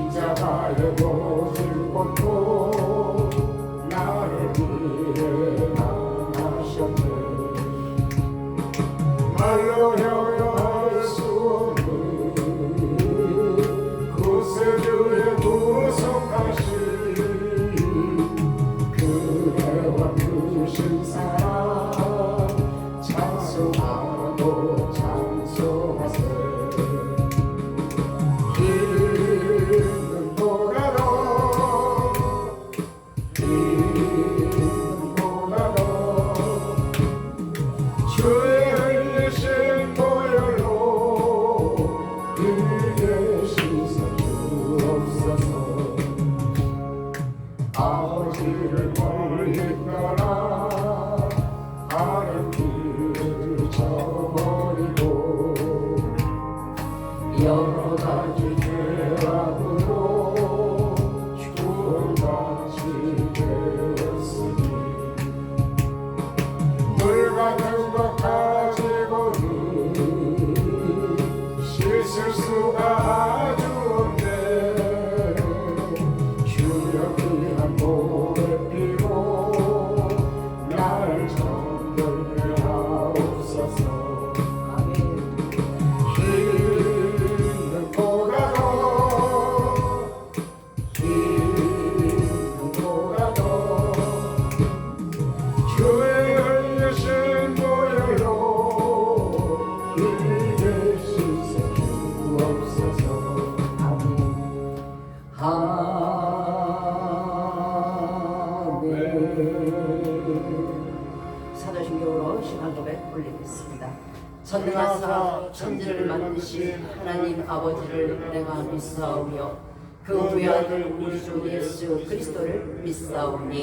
십자가에 모진 것도 나를 위해 당하셨네. 말로 형용할 수 없는 구세주의 구속하신 그대와 크신 사랑 찬송하고 찬송하세. 있는 보라로 주의 흘리신 보혈로 그에게 씻어 주옵소서. 아버지를 멀리 떠나 하는 길을 저버리고 여러 가지 죄악으로 구원받지 되었으니 물 같은 것 가지고는 씻을 수가 아주 없네. 주여 귀한 보배피로 나를 정결케 하옵소서. 주의 흘리신 보혈로 길게 씻어 주옵소서. 아멘. 사도신경으로 시간 고백 올리겠습니다. 전능하사 천지를 만드신 하나님 아버지를 내가 믿사오며 그 외아들 우리 주 예수 그리스도를 믿사오니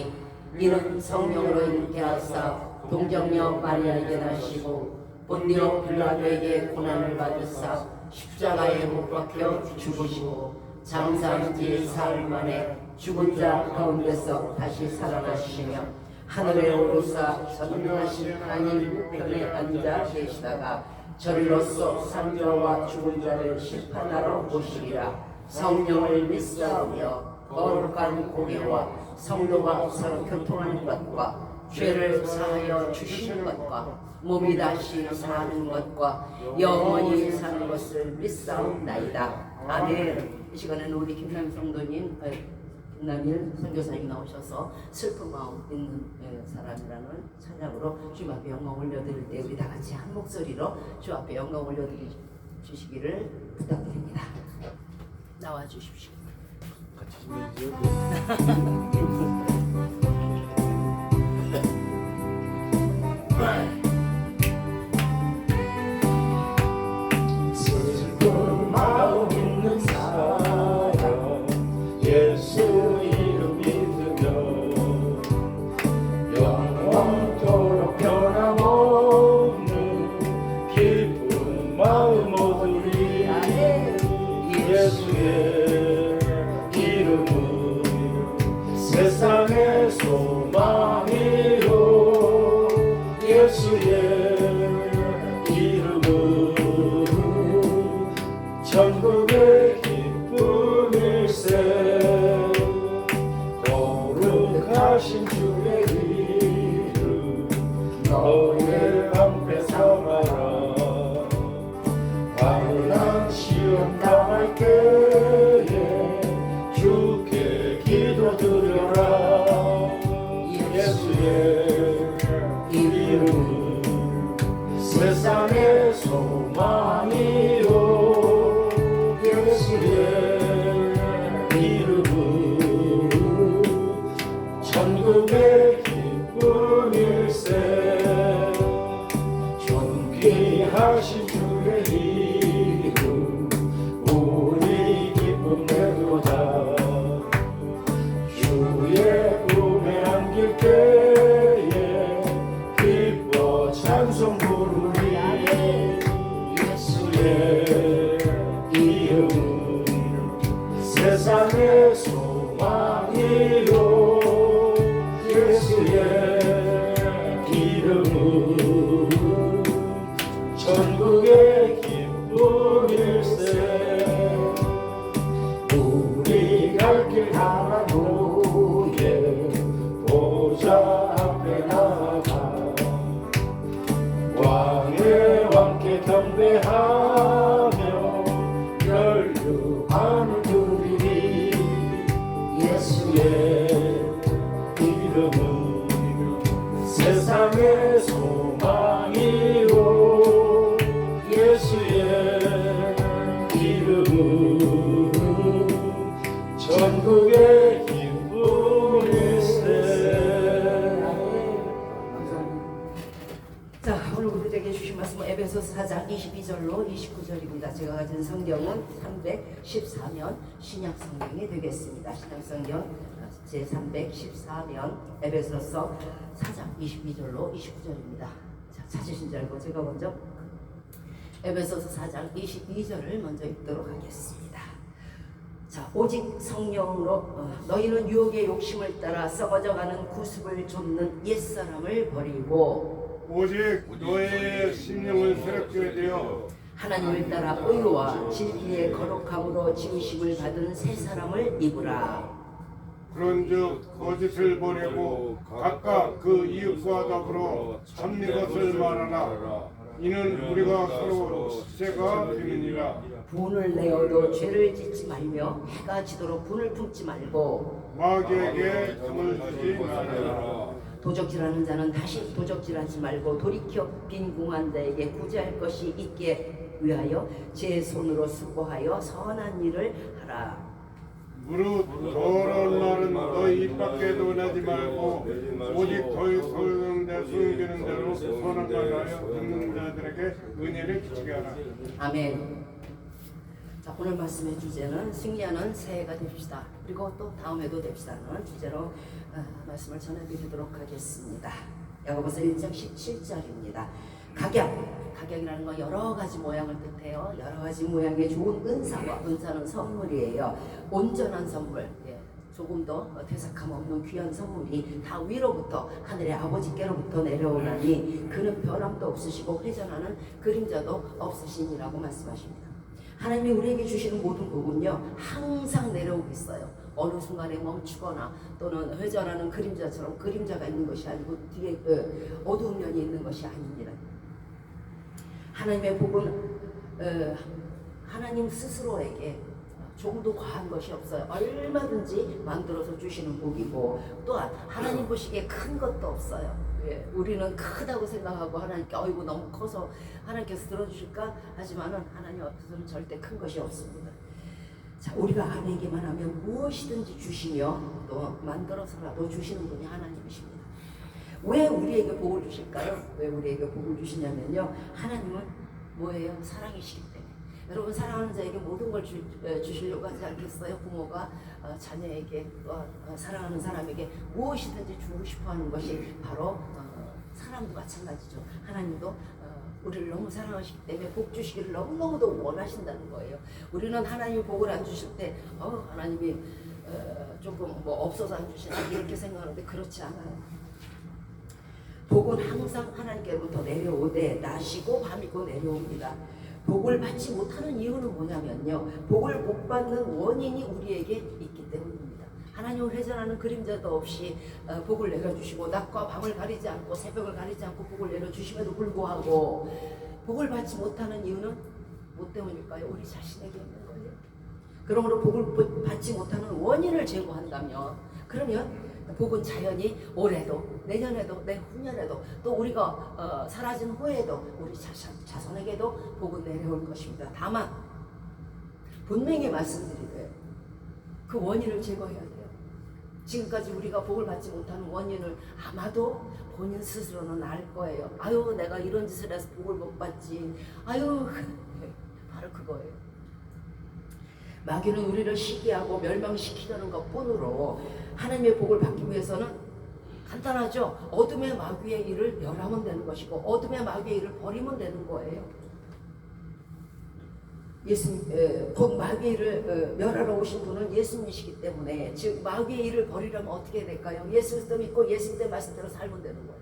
이는 성령으로 잉태 하사 동정녀 마리아에게 나시고 본디오 빌라도에게 고난을 받으사 십자가에 못 박혀 죽으시고 장사한 지 사흘 만에 죽은 자 가운데서 다시 살아나시며 하늘에 오르사 전능하신 하나님 우편에 앉아 계시다가 저리로서 산자와 죽은 자를 심판하러 오시리라. 성령을 믿사오며 거룩한 고개와 성도가 서로 교통하는 것과 죄를 사하여 주시는 것과 몸이 다시 사는 것과 영원히 사는 것을 믿사옵나이다. 아멘. 이 시간에는 우리 김남 성도님, 김남일 선교사님 나오셔서 슬픈 마음 있는 사람이라는 찬양으로 주 앞에 영광 올려드릴 때 우리 다 같이 한 목소리로 주 앞에 영광 올려주시기를 부탁드립니다. 나와 주십시오. 슬픈 마음 있는 사람 예수 이름 믿으며 영원토록 변함없는 기쁜 마음 얻으리. 예수의 이름은 세상의 소망이요. 예수의 이름은 천국의 기쁨일세. 거룩하신 주의 이름 너의 방패 삼아라. 환난 시험 당할 때에 주께 기도드려라. 예수의 이름은 세상의 소망이요. 예수의 이름은 천국의 기쁨일세. 존귀하신 주의 이름 우리 기쁨 내도다. 주의 품에 안길 때에 기뻐 찬송 부르리. 예수의 이름은 세상의 소망이요. 예수의 이름은 천국의 기쁨일세. 우리 예수의 이름은 세상의 소망이요 예수의 이름은 전국의 기쁨일세. 자, 오늘 우리에게 주신 말씀은 에베소서 4장 22절로 29절입니다. 제가 가진 성경은 314면 신약 성경이 되겠습니다. 신약 성경 제 314면 에베소서 4장 22절로 29절입니다. 자, 찾으신 줄 알고 제가 먼저 에베소서 4장 22절을 먼저 읽도록 하겠습니다. 자, 오직 성령으로 너희는 유혹의 욕심을 따라 썩어져가는 구습을 좇는 옛사람을 버리고 오직 너의 심령을 새롭게 되어 하나님을 따라 의와 진리의 거룩함으로 지으심을 받은 새 사람을 입으라. 그런즉 거짓을 버리고 각각 그 이웃과 더불어 참는 것을 말하라. 이는 우리가 서로 시체가 되느니라. 분을 내어도 죄를 짓지 말며 해가 지도록 분을 품지 말고 마귀에게 점을 주지 말아라. 도적질하는 자는 다시 도적질하지 말고 돌이켜 빈궁한 자에게 구제할 것이 있게 위하여 제 손으로 수고하여 선한 일을 하라. 무릇 저런 말은 너희 입 밖에도 내지 말고 오직 너희 소유되는 숨기는 대로 선한 말을 하여 듣는 자들에게 은혜를 끼치게 하라. 아멘. 자, 오늘 말씀의 주제는 승리하는 새해가 됩시다. 그리고 또 다음에도 됩시다는 주제로 말씀을 전해드리도록 하겠습니다. 야고보서 1장 17절입니다. 각약이라는 건 여러 가지 모양을 뜻해요. 여러 가지 모양의 좋은 은사는 선물이에요. 온전한 선물, 조금도 대삭함 없는 귀한 선물이 다 위로부터 하늘의 아버지께로부터 내려오나니 그는 변함도 없으시고 회전하는 그림자도 없으시니라고 말씀하십니다. 하나님이 우리에게 주시는 모든 복은요 항상 내려오고 있어요. 어느 순간에 멈추거나 또는 회전하는 그림자처럼 그림자가 있는 것이 아니고 뒤에 어두운 면이 있는 것이 아닙니다. 하나님의 복은 하나님 스스로에게 조금도 과한 것이 없어요. 얼마든지 만들어서 주시는 복이고 또한 하나님 보시기에 큰 것도 없어요. 우리는 크다고 생각하고 하나님께 어이구 너무 커서 하나님께서 들어주실까 하지만은 하나님 앞에서는 절대 큰 것이 없습니다. 자, 우리가 아내에게만 하면 무엇이든지 주시며 또 만들어서라도 주시는 분이 하나님이십니다. 왜 우리에게 복을 주실까요? 왜 우리에게 복을 주시냐면요, 하나님은 뭐예요? 사랑이시기 때문에. 여러분, 사랑하는 자에게 모든 걸 주시려고 하지 않겠어요? 부모가 자녀에게 사랑하는 사람에게 무엇이든지 주고 싶어하는 것이 바로 사랑도 마찬가지죠. 하나님도 우리를 너무 사랑하시기 때문에 복 주시기를 너무너무도 원하신다는 거예요. 우리는 하나님이 복을 안 주실 때 하나님이 조금 뭐 없어서 안 주시나 이렇게 생각하는데 그렇지 않아요. 복은 항상 하나님께로부터 내려오되 낮이고 밤이고 내려옵니다. 복을 받지 못하는 이유는 뭐냐면요, 복을 못 받는 원인이 우리에게 있기 때문입니다. 하나님을 회전하는 그림자도 없이 복을 내려주시고 낮과 밤을 가리지 않고 새벽을 가리지 않고 복을 내려주심에도 불구하고 복을 받지 못하는 이유는 뭐 때문일까요? 우리 자신에게 있는 거예요. 그러므로 복을 받지 못하는 원인을 제거한다면, 그러면 복은 자연히 올해도 내년에도 내후년에도 또 우리가 사라진 후에도 우리 자손에게도 복은 내려올 것입니다. 다만 분명히 말씀드리되 그 원인을 제거해야 돼요. 지금까지 우리가 복을 받지 못하는 원인을 아마도 본인 스스로는 알 거예요. 아유, 내가 이런 짓을 해서 복을 못 받지. 아유, 바로 그거예요. 마귀는 우리를 시기하고 멸망시키려는 것뿐으로 하나님의 복을 받기 위해서는 간단하죠. 어둠의 마귀의 일을 멸하면 되는 것이고 어둠의 마귀의 일을 버리면 되는 거예요. 예수님, 곧 마귀의 일을 멸하러 오신 분은 예수님이시기 때문에, 즉 마귀의 일을 버리려면 어떻게 될까요? 예수 그리스도 믿고 예수님의 말씀대로 살면 되는 거예요.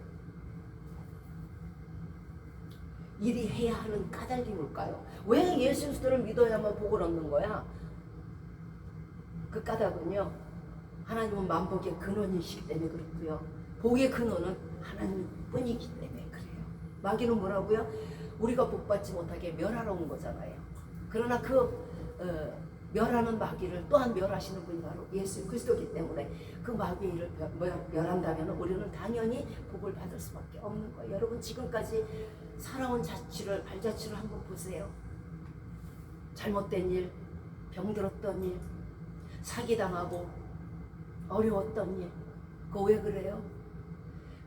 일이 해야 하는 까닭이 뭘까요? 왜 예수 그리스도를 믿어야만 복을 얻는 거야? 그 까닭은요, 하나님은 만복의 근원이시기 때문에 그렇고요, 복의 근원은 하나님 뿐이기 때문에 그래요. 마귀는 뭐라고요? 우리가 복 받지 못하게 멸하러 온 거잖아요. 그러나 그 멸하는 마귀를 또한 멸하시는 분이 바로 예수 그리스도이기 때문에 그 마귀를 멸한다면 우리는 당연히 복을 받을 수밖에 없는 거예요. 여러분 지금까지 살아온 발자취를 한번 보세요. 잘못된 일, 병들었던 일, 사기당하고 어려웠던 일, 그거 왜 그래요?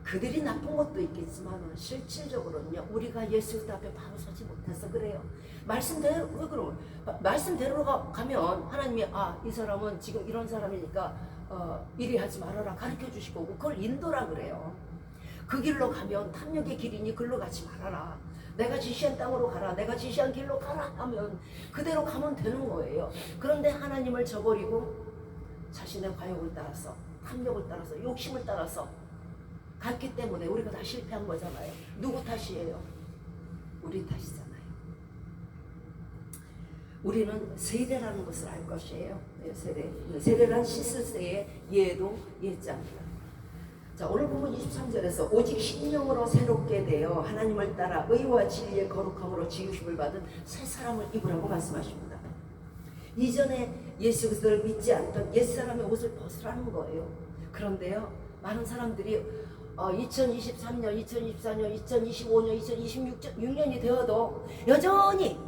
그들이 나쁜 것도 있겠지만 실질적으로는요 우리가 예수 앞에 바로 서지 못해서 그래요. 말씀대로 왜 그러면 말씀대로 가면 하나님이 이 사람은 지금 이런 사람이니까 이리 하지 말아라 가르쳐 주시고 그걸 인도라 그래요. 그 길로 가면 탐욕의 길이니 글로 가지 말아라. 내가 지시한 땅으로 가라. 내가 지시한 길로 가라 하면 그대로 가면 되는 거예요. 그런데 하나님을 저버리고 자신의 과욕을 따라서 탐욕을 따라서 욕심을 따라서 갔기 때문에 우리가 다 실패한 거잖아요. 누구 탓이에요? 우리 탓이잖아요. 우리는 세례라는 것을 알 것이에요. 세례란 씻으세의 예도 예자입니다. 자, 오늘 보면 23절에서 오직 심령으로 새롭게 되어 하나님을 따라 의와 진리의 거룩함으로 지으심을 받은 새 사람을 입으라고 말씀하십니다. 이전에 예수 그리스도를 믿지 않던 옛사람의 옷을 벗으라는 거예요. 그런데요 많은 사람들이 2023년, 2024년, 2025년, 2026년이 되어도 여전히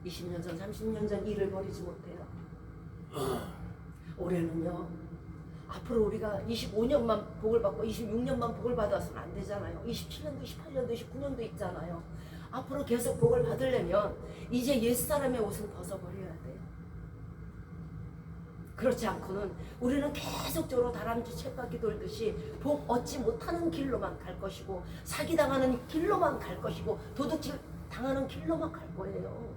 20년 전, 30년 전 일을 버리지 못해요. 올해는요 앞으로 우리가 25년만 복을 받고 26년만 복을 받아서는 안 되잖아요. 27년도, 28년도, 29년도 있잖아요. 앞으로 계속 복을 받으려면 이제 옛사람의 옷은 벗어버려야 돼요. 그렇지 않고는 우리는 계속적으로 다람쥐 쳇바퀴 돌듯이 복 얻지 못하는 길로만 갈 것이고 사기당하는 길로만 갈 것이고 도둑질 당하는 길로만 갈 거예요.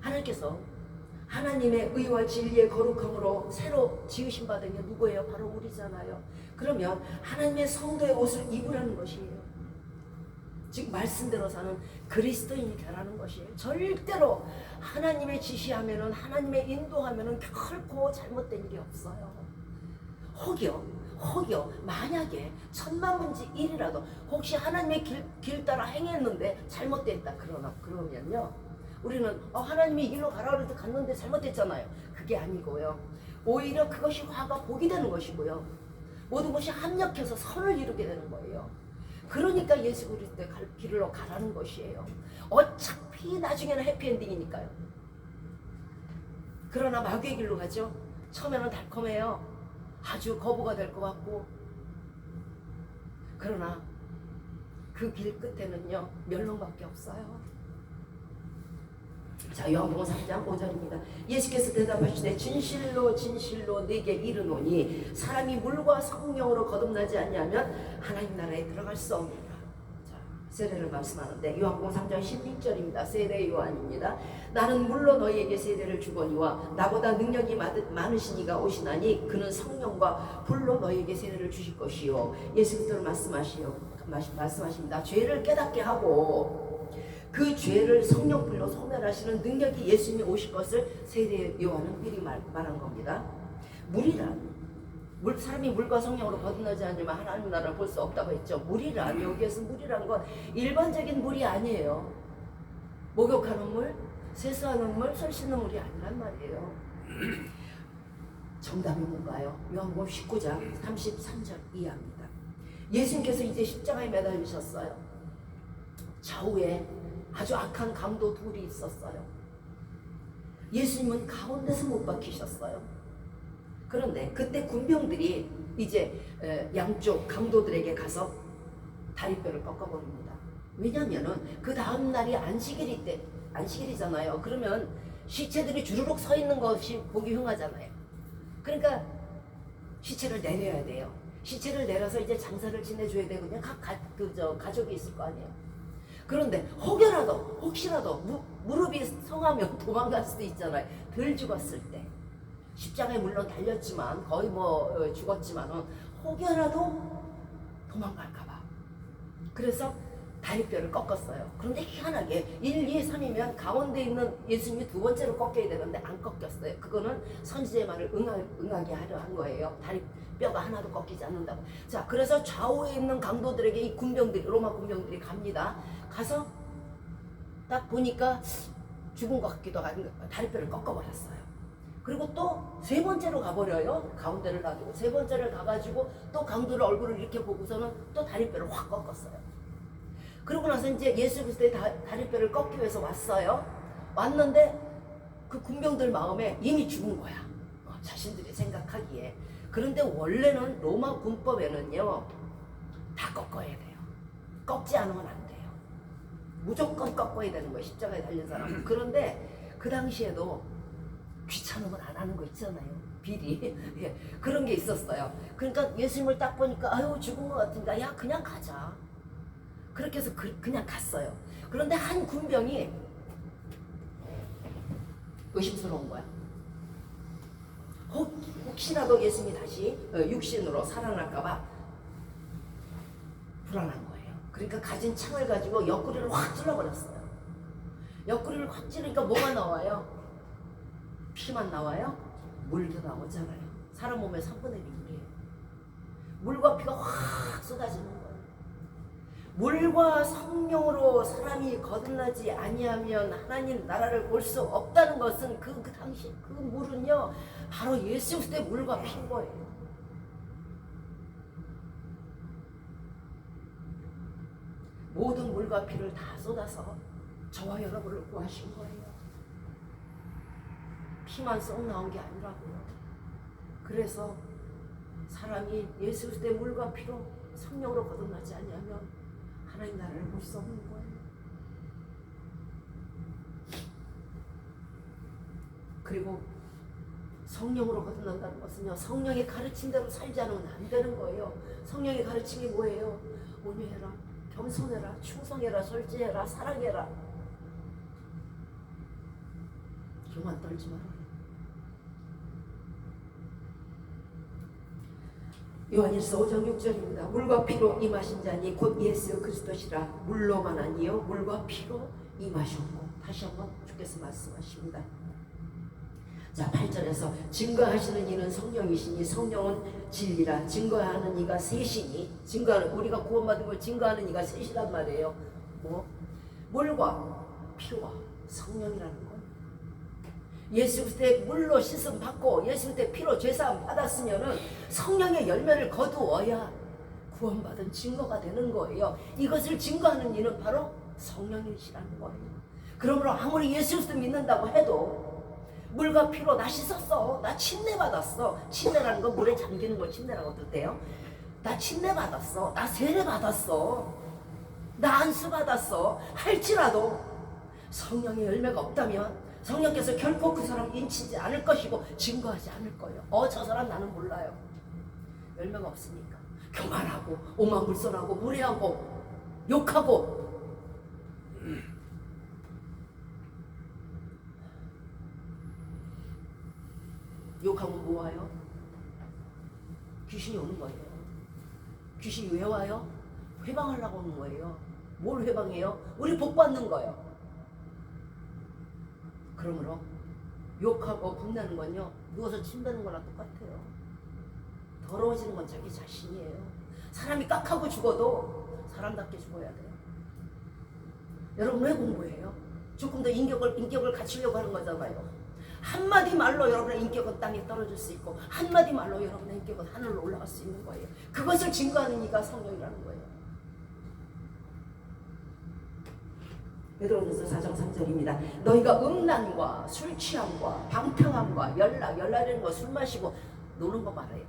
하나님께서 하나님의 의와 진리의 거룩함으로 새로 지으신 받은 게 누구예요? 바로 우리잖아요. 그러면 하나님의 성도의 옷을 입으라는 것이에요. 즉 말씀대로 사는 그리스도인이 되라는 것이에요. 절대로 하나님의 지시하면은 하나님의 인도하면은 결코 잘못된 일이 없어요. 혹여 만약에 천만분지 1이라도 혹시 하나님의 길 따라 행했는데 잘못됐다 그러면요 우리는 하나님이 이 길로 가라 그래도 갔는데 잘못됐잖아요. 그게 아니고요. 오히려 그것이 화가 복이 되는 것이고요. 모든 것이 합력해서 선을 이루게 되는 거예요. 그러니까 예수 그리스도의 길로 가라는 것이에요. 어차피 나중에는 해피엔딩이니까요. 그러나 마귀의 길로 가죠. 처음에는 달콤해요. 아주 거부가 될 것 같고 그러나 그 길 끝에는요 멸망밖에 없어요. 자, 요한복음 3장 5절입니다. 예수께서 대답하시되 진실로 진실로 네게 이르노니 사람이 물과 성령으로 거듭나지 아니하면 하나님 나라에 들어갈 수 없느니라. 자, 세례를 말씀하는데 요한복음 3장 16절입니다. 세례 요한입니다. 나는 물로 너희에게 세례를 주거니와 나보다 능력이 많으신 이가 오시나니 그는 성령과 불로 너희에게 세례를 주실 것이요. 예수 그리스도를 말씀하십니다. 죄를 깨닫게 하고 그 죄를 성령불로 소멸하시는 능력이 예수님이 오실 것을 세례 요한은 미리 말한 겁니다. 사람이 물과 성령으로 거듭나지 않으면 하나님 나라를 볼 수 없다고 했죠. 여기에서 물이란 건 일반적인 물이 아니에요. 목욕하는 물, 세수하는 물, 손 씻는 물이 아니란 말이에요. 정답이 뭔가요? 요한복음 19장 33절 이하입니다. 예수님께서 이제 십자가에 매달리셨어요. 좌우에 아주 악한 강도 둘이 있었어요. 예수님은 가운데서 못 박히셨어요. 그런데 그때 군병들이 이제 양쪽 강도들에게 가서 다리뼈를 꺾어버립니다. 왜냐하면은 그 다음 날이 안식일이잖아요. 그러면 시체들이 주르륵 서 있는 것이 보기 흉하잖아요. 그러니까 시체를 내려야 돼요. 시체를 내려서 이제 장사를 지내줘야 되거든요. 가족이 있을 거 아니에요. 그런데 혹시라도 무릎이 성하면 도망갈 수도 있잖아요. 덜 죽었을 때 십자가에 물론 달렸지만 거의 죽었지만은 혹여라도 도망갈까봐 그래서 다리뼈를 꺾었어요. 그런데 희한하게 1, 2, 3이면 가운데 있는 예수님이 두 번째로 꺾여야 되는데 안 꺾였어요. 그거는 선지자의 말을 응하게 하려 한 거예요. 다리뼈가 하나도 꺾이지 않는다고. 자, 그래서 좌우에 있는 강도들에게 이 로마 군병들이 갑니다. 가서 딱 보니까 죽은 것 같기도 하고 다리뼈를 꺾어버렸어요. 그리고 또 세 번째로 가버려요. 가운데를 놔두고 세 번째를 가가지고 또 강도를 얼굴을 이렇게 보고서는 또 다리뼈를 확 꺾었어요. 그러고 나서 이제 예수 그리스도의 다리뼈를 꺾기 위해서 왔어요. 왔는데 그 군병들 마음에 이미 죽은 거야. 자신들이 생각하기에. 그런데 원래는 로마 군법에는요, 다 꺾어야 돼요. 꺾지 않으면 안 돼요. 무조건 꺾어야 되는 거예요, 십자가에 달린 사람은. 그런데 그 당시에도 귀찮으면 안 하는 거 있잖아요, 비리. 예, 그런 게 있었어요. 그러니까 예수님을 딱 보니까 아유 죽은 것 같으니까 야 그냥 가자. 그렇게 해서 그냥 갔어요. 그런데 한 군병이 의심스러운 거야. 혹시라도 예수님이 다시 육신으로 살아날까봐 불안한 거예요. 그러니까 가진 창을 가지고 옆구리를 확 찔러버렸어요. 옆구리를 확 찌르니까 뭐가 나와요? 피만 나와요? 물도 나오잖아요. 사람 몸의 3분의 1이 물이에요. 물과 피가 확 쏟아지는 거예요. 물과 성령으로 사람이 거듭나지 아니하면 하나님 나라를 볼 수 없다는 것은 그 당시 그 물은요 바로 예수 그리스도의 물과 피인 거예요. 모든 물과 피를 다 쏟아서 저와 여러분을 구하신 거예요. 피만 쏙 나온 게 아니라고요. 그래서 사람이 예수 그리스도의 물과 피로 성령으로 거듭나지 아니하면 하나님 나라를 볼 수 없는 거예요. 그리고 성령으로 거듭난다는 것은요, 성령의 가르친 대로 살지 않으면 안 되는 거예요. 성령의 가르침이 뭐예요? 온유해라, 겸손해라, 충성해라, 절제해라, 사랑해라. 교만 떨지 마라. 요한일서 5장 6절입니다. 물과 피로 임하신 자니 곧 예수 그리스도시라. 물로만 아니요 물과 피로 임하셨고. 다시 한번 주께서 말씀하십니다. 자, 8절에서 증거하시는 이는 성령이시니 성령은 진리라. 증거하는 이가 셋이니, 증거하는, 우리가 구원받은 걸 증거하는 이가 셋이란 말이에요. 뭐? 물과 피와 성령이라는 거. 예수 그리스도의 물로 씻음 받고 예수 그리스도의 피로 죄사함 받았으면은 성령의 열매를 거두어야 구원받은 증거가 되는 거예요. 이것을 증거하는 이는 바로 성령이시라는 거예요. 그러므로 아무리 예수 그리스도 믿는다고 해도 물과 피로 나 씻었어, 나 침례 받았어. 침례라는 건 물에 잠기는 걸 침례라고 뜻해요. 나 침례 받았어, 나 세례 받았어, 나 안수 받았어 할지라도 성령의 열매가 없다면 성령께서 결코 그 사람 인치지 않을 것이고 증거하지 않을 거예요. 저 사람 나는 몰라요. 열매가 없으니까 교만하고 오만불손하고 무례하고 욕하고 욕하면 뭐 와요? 귀신이 오는 거예요. 귀신이 왜 와요? 회방하려고 오는 거예요. 뭘 회방해요? 우리 복 받는 거예요. 그러므로 욕하고 분내는 건요, 누워서 침대는 거랑 똑같아요. 더러워지는 건 자기 자신이에요. 사람이 깍하고 죽어도 사람답게 죽어야 돼요. 여러분 왜 공부해요? 조금 더 인격을 갖추려고 하는 거잖아요. 한마디 말로 여러분의 인격은 땅에 떨어질 수 있고 한마디 말로 여러분의 인격은 하늘로 올라갈 수 있는 거예요. 그것을 증거하는 이가 성령이라는 거예요. 베드로전서 4장 3절입니다. 너희가 음란과 술 취함과 방탕함과 연락이라는 거 술 마시고 노는 거 말해요.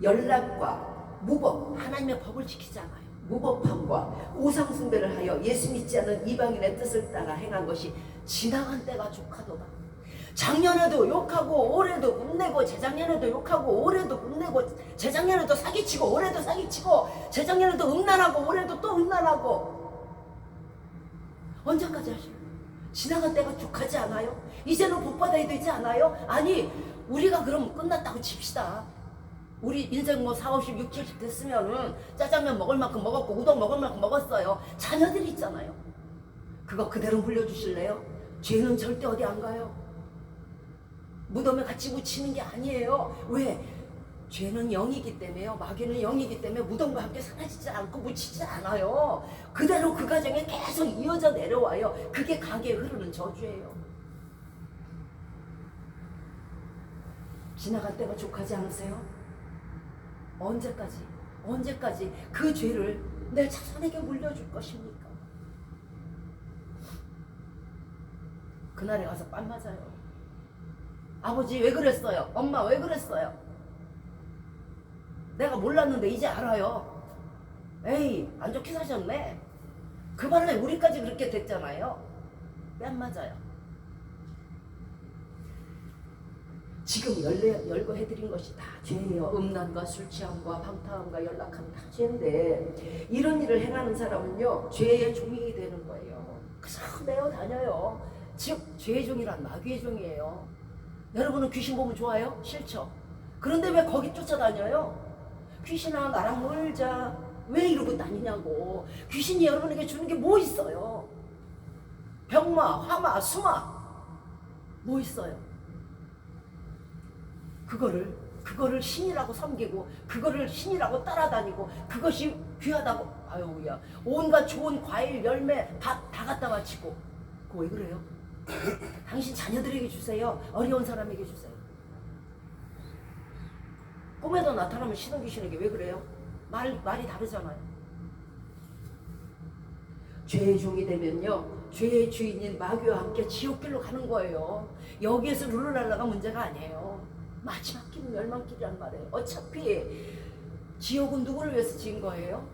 연락과 무법, 하나님의 법을 지키지 않아요. 무법함과 우상숭배를 하여 예수 믿지 않는 이방인의 뜻을 따라 행한 것이 지나간 때가 족하도다. 작년에도 욕하고 올해도 음내고 재작년에도 욕하고 올해도 음내고 재작년에도 사기치고 올해도 사기치고 재작년에도 음란하고 올해도 또 음란하고 언제까지 하실래요? 지나간 때가 족하지 않아요? 이제는 복받아야 되지 않아요? 아니 우리가 그럼 끝났다고 칩시다. 우리 인생 뭐 40, 50, 60, 70 됐으면은 짜장면 먹을 만큼 먹었고 우동 먹을 만큼 먹었어요. 자녀들이 있잖아요. 그거 그대로 물려주실래요? 죄는 절대 어디 안 가요. 무덤에 같이 묻히는 게 아니에요. 왜? 죄는 영이기 때문에요. 마귀는 영이기 때문에 무덤과 함께 사라지지 않고 묻히지 않아요. 그대로 그 가정에 계속 이어져 내려와요. 그게 강에 흐르는 저주예요. 지나갈 때가 족하지 않으세요? 언제까지 그 죄를 내 자손에게 물려줄 것입니까? 그날에 가서 빤 맞아요. 아버지 왜 그랬어요? 엄마 왜 그랬어요? 내가 몰랐는데 이제 알아요. 에이 안 좋게 사셨네. 그 바람에 우리까지 그렇게 됐잖아요. 뺨 맞아요. 지금 열거해드린 것이 다 죄예요. 음란과 술 취함과 방탕함과 연락함 다 죄인데 이런 일을 행하는 사람은요 죄의 종이 되는 거예요. 그래서 매어 다녀요. 즉 죄의 종이란 마귀의 종이에요. 여러분은 귀신 보면 좋아요? 싫죠? 그런데 왜 거기 쫓아다녀요? 귀신아 나랑 놀자. 왜 이러고 다니냐고. 귀신이 여러분에게 주는 게 뭐 있어요? 병마, 화마, 수마 뭐 있어요? 그거를 신이라고 섬기고 그거를 신이라고 따라다니고 그것이 귀하다고 아유야 온갖 좋은 과일 열매 밥 다 갖다 바치고 그거 왜 그래요? 당신 자녀들에게 주세요. 어려운 사람에게 주세요. 꿈에도 나타나면 신은 귀신에게 왜 그래요? 말이 다르잖아요. 죄의 종이 되면요 죄의 주인인 마귀와 함께 지옥길로 가는 거예요. 여기에서 룰루랄라가 문제가 아니에요. 마지막 길은 멸망길이란 말이에요. 어차피 지옥은 누구를 위해서 지은 거예요?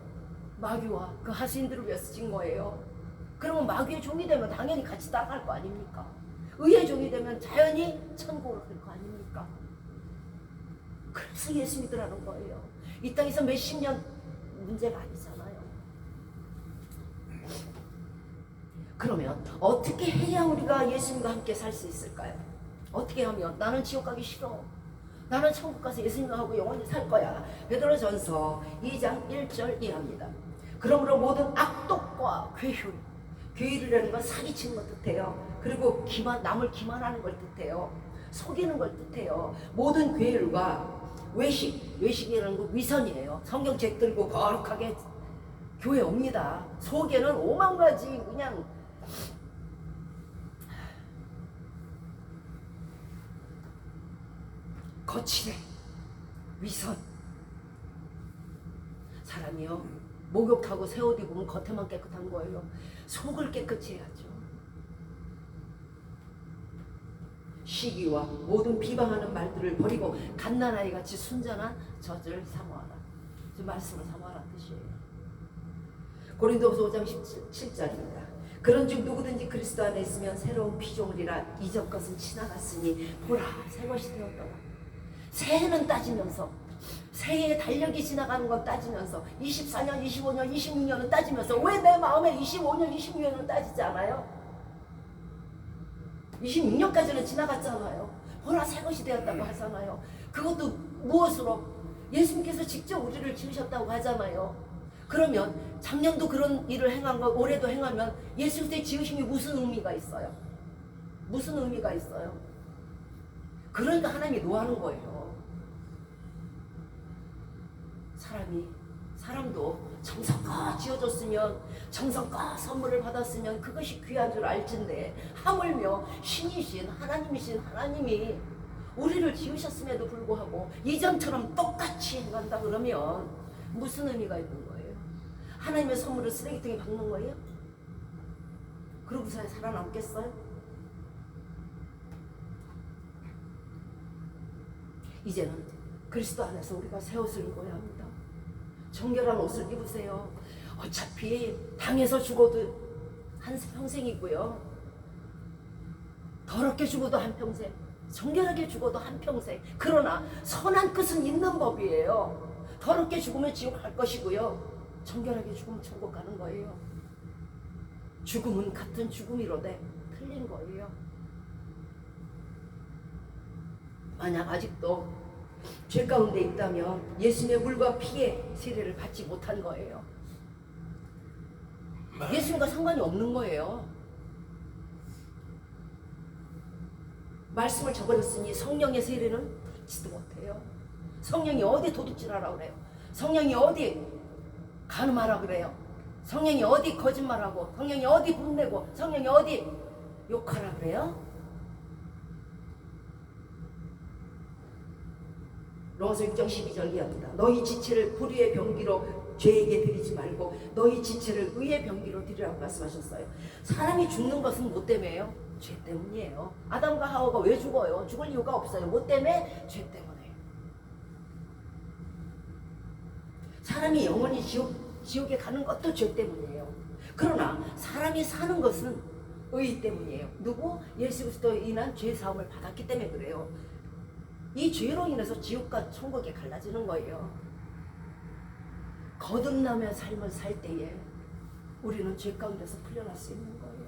마귀와 그 하수인들을 위해서 지은 거예요. 그러면 마귀의 종이 되면 당연히 같이 따라갈 거 아닙니까? 의의 종이 되면 자연히 천국으로 갈 거 아닙니까? 그래서 예수 믿으라는 거예요. 이 땅에서 몇십 년 문제가 아니잖아요. 그러면 어떻게 해야 우리가 예수님과 함께 살 수 있을까요? 어떻게 하면 나는 지옥 가기 싫어. 나는 천국 가서 예수님과 하고 영원히 살 거야. 베드로전서 2장 1절 이하입니다. 그러므로 모든 악독과 괴율이라는 건 사기치는 걸 뜻해요. 그리고 남을 기만하는 걸 뜻해요. 속이는 걸 뜻해요. 모든 괴율과 외식이라는 건 위선이에요. 성경책 들고 거룩하게 교회 옵니다. 속에는 5만 가지 그냥 거칠해. 위선. 사람이요 목욕하고 새 옷 입으면 겉에만 깨끗한 거예요. 속을 깨끗이 해야죠. 시기와 모든 비방하는 말들을 버리고 갓난아이 같이 순전한 젖을 사모하라. 저 말씀을 사모하라는 뜻이에요. 고린도후서 5장 17절입니다. 그런즉 누구든지 그리스도 안에 있으면 새로운 피조물이라 이전 것은 지나갔으니 보라 새 것이 되었더라. 새해는 따지면서 새해의 달력이 지나가는 건 따지면서 24년, 25년, 26년은 따지면서 왜 내 마음에 25년, 26년은 따지지 않아요? 26년까지는 지나갔잖아요. 보라 새 것이 되었다고 하잖아요. 그것도 무엇으로? 예수님께서 직접 우리를 지으셨다고 하잖아요. 그러면 작년도 그런 일을 행한 거 올해도 행하면 예수님의 지으심이 무슨 의미가 있어요? 무슨 의미가 있어요? 그러니까 하나님이 노하는 거예요. 사람도 정성껏 지어줬으면 정성껏 선물을 받았으면 그것이 귀한 줄 알진데 하물며 신이신 하나님이신 하나님이 우리를 지으셨음에도 불구하고 이전처럼 똑같이 행한다 그러면 무슨 의미가 있는 거예요? 하나님의 선물을 쓰레기통에 박는 거예요? 그러고서 살아남겠어요? 이제는 그리스도 안에서 우리가 새 옷을 입어야 합니다. 정결한 옷을 입으세요. 어차피 당해서 죽어도 한 평생이고요. 더럽게 죽어도 한 평생, 정결하게 죽어도 한 평생. 그러나 선한 끝은 있는 법이에요. 더럽게 죽으면 지옥 갈 것이고요. 정결하게 죽으면 천국 가는 거예요. 죽음은 같은 죽음이로되 틀린 거예요. 만약 아직도 죄 가운데 있다면 예수님의 물과 피의 세례를 받지 못한 거예요. 예수님과 상관이 없는 거예요. 말씀을 저버렸으니 성령의 세례는 받지도 못해요. 성령이 어디 도둑질하라 그래요? 성령이 어디 간음하라 그래요? 성령이 어디 거짓말하고, 성령이 어디 분내고, 성령이 어디 욕하라 그래요? 로마서 6장 12절 이하입니다. 너희 지체를 불의의 병기로 죄에게 드리지 말고 너희 지체를 의의 병기로 드리라고 말씀하셨어요. 사람이 죽는 것은 뭐 때문에요? 죄 때문이에요. 아담과 하와가 왜 죽어요? 죽을 이유가 없어요. 뭐 때문에? 죄 때문에. 사람이 영원히 지옥에 가는 것도 죄 때문이에요. 그러나 사람이 사는 것은 의 때문이에요. 누구? 예수 그리스도로 인한 죄 사함을 받았기 때문에 그래요. 이 죄로 인해서 지옥과 천국에 갈라지는 거예요. 거듭나며 삶을 살 때에 우리는 죄 가운데서 풀려날 수 있는 거예요.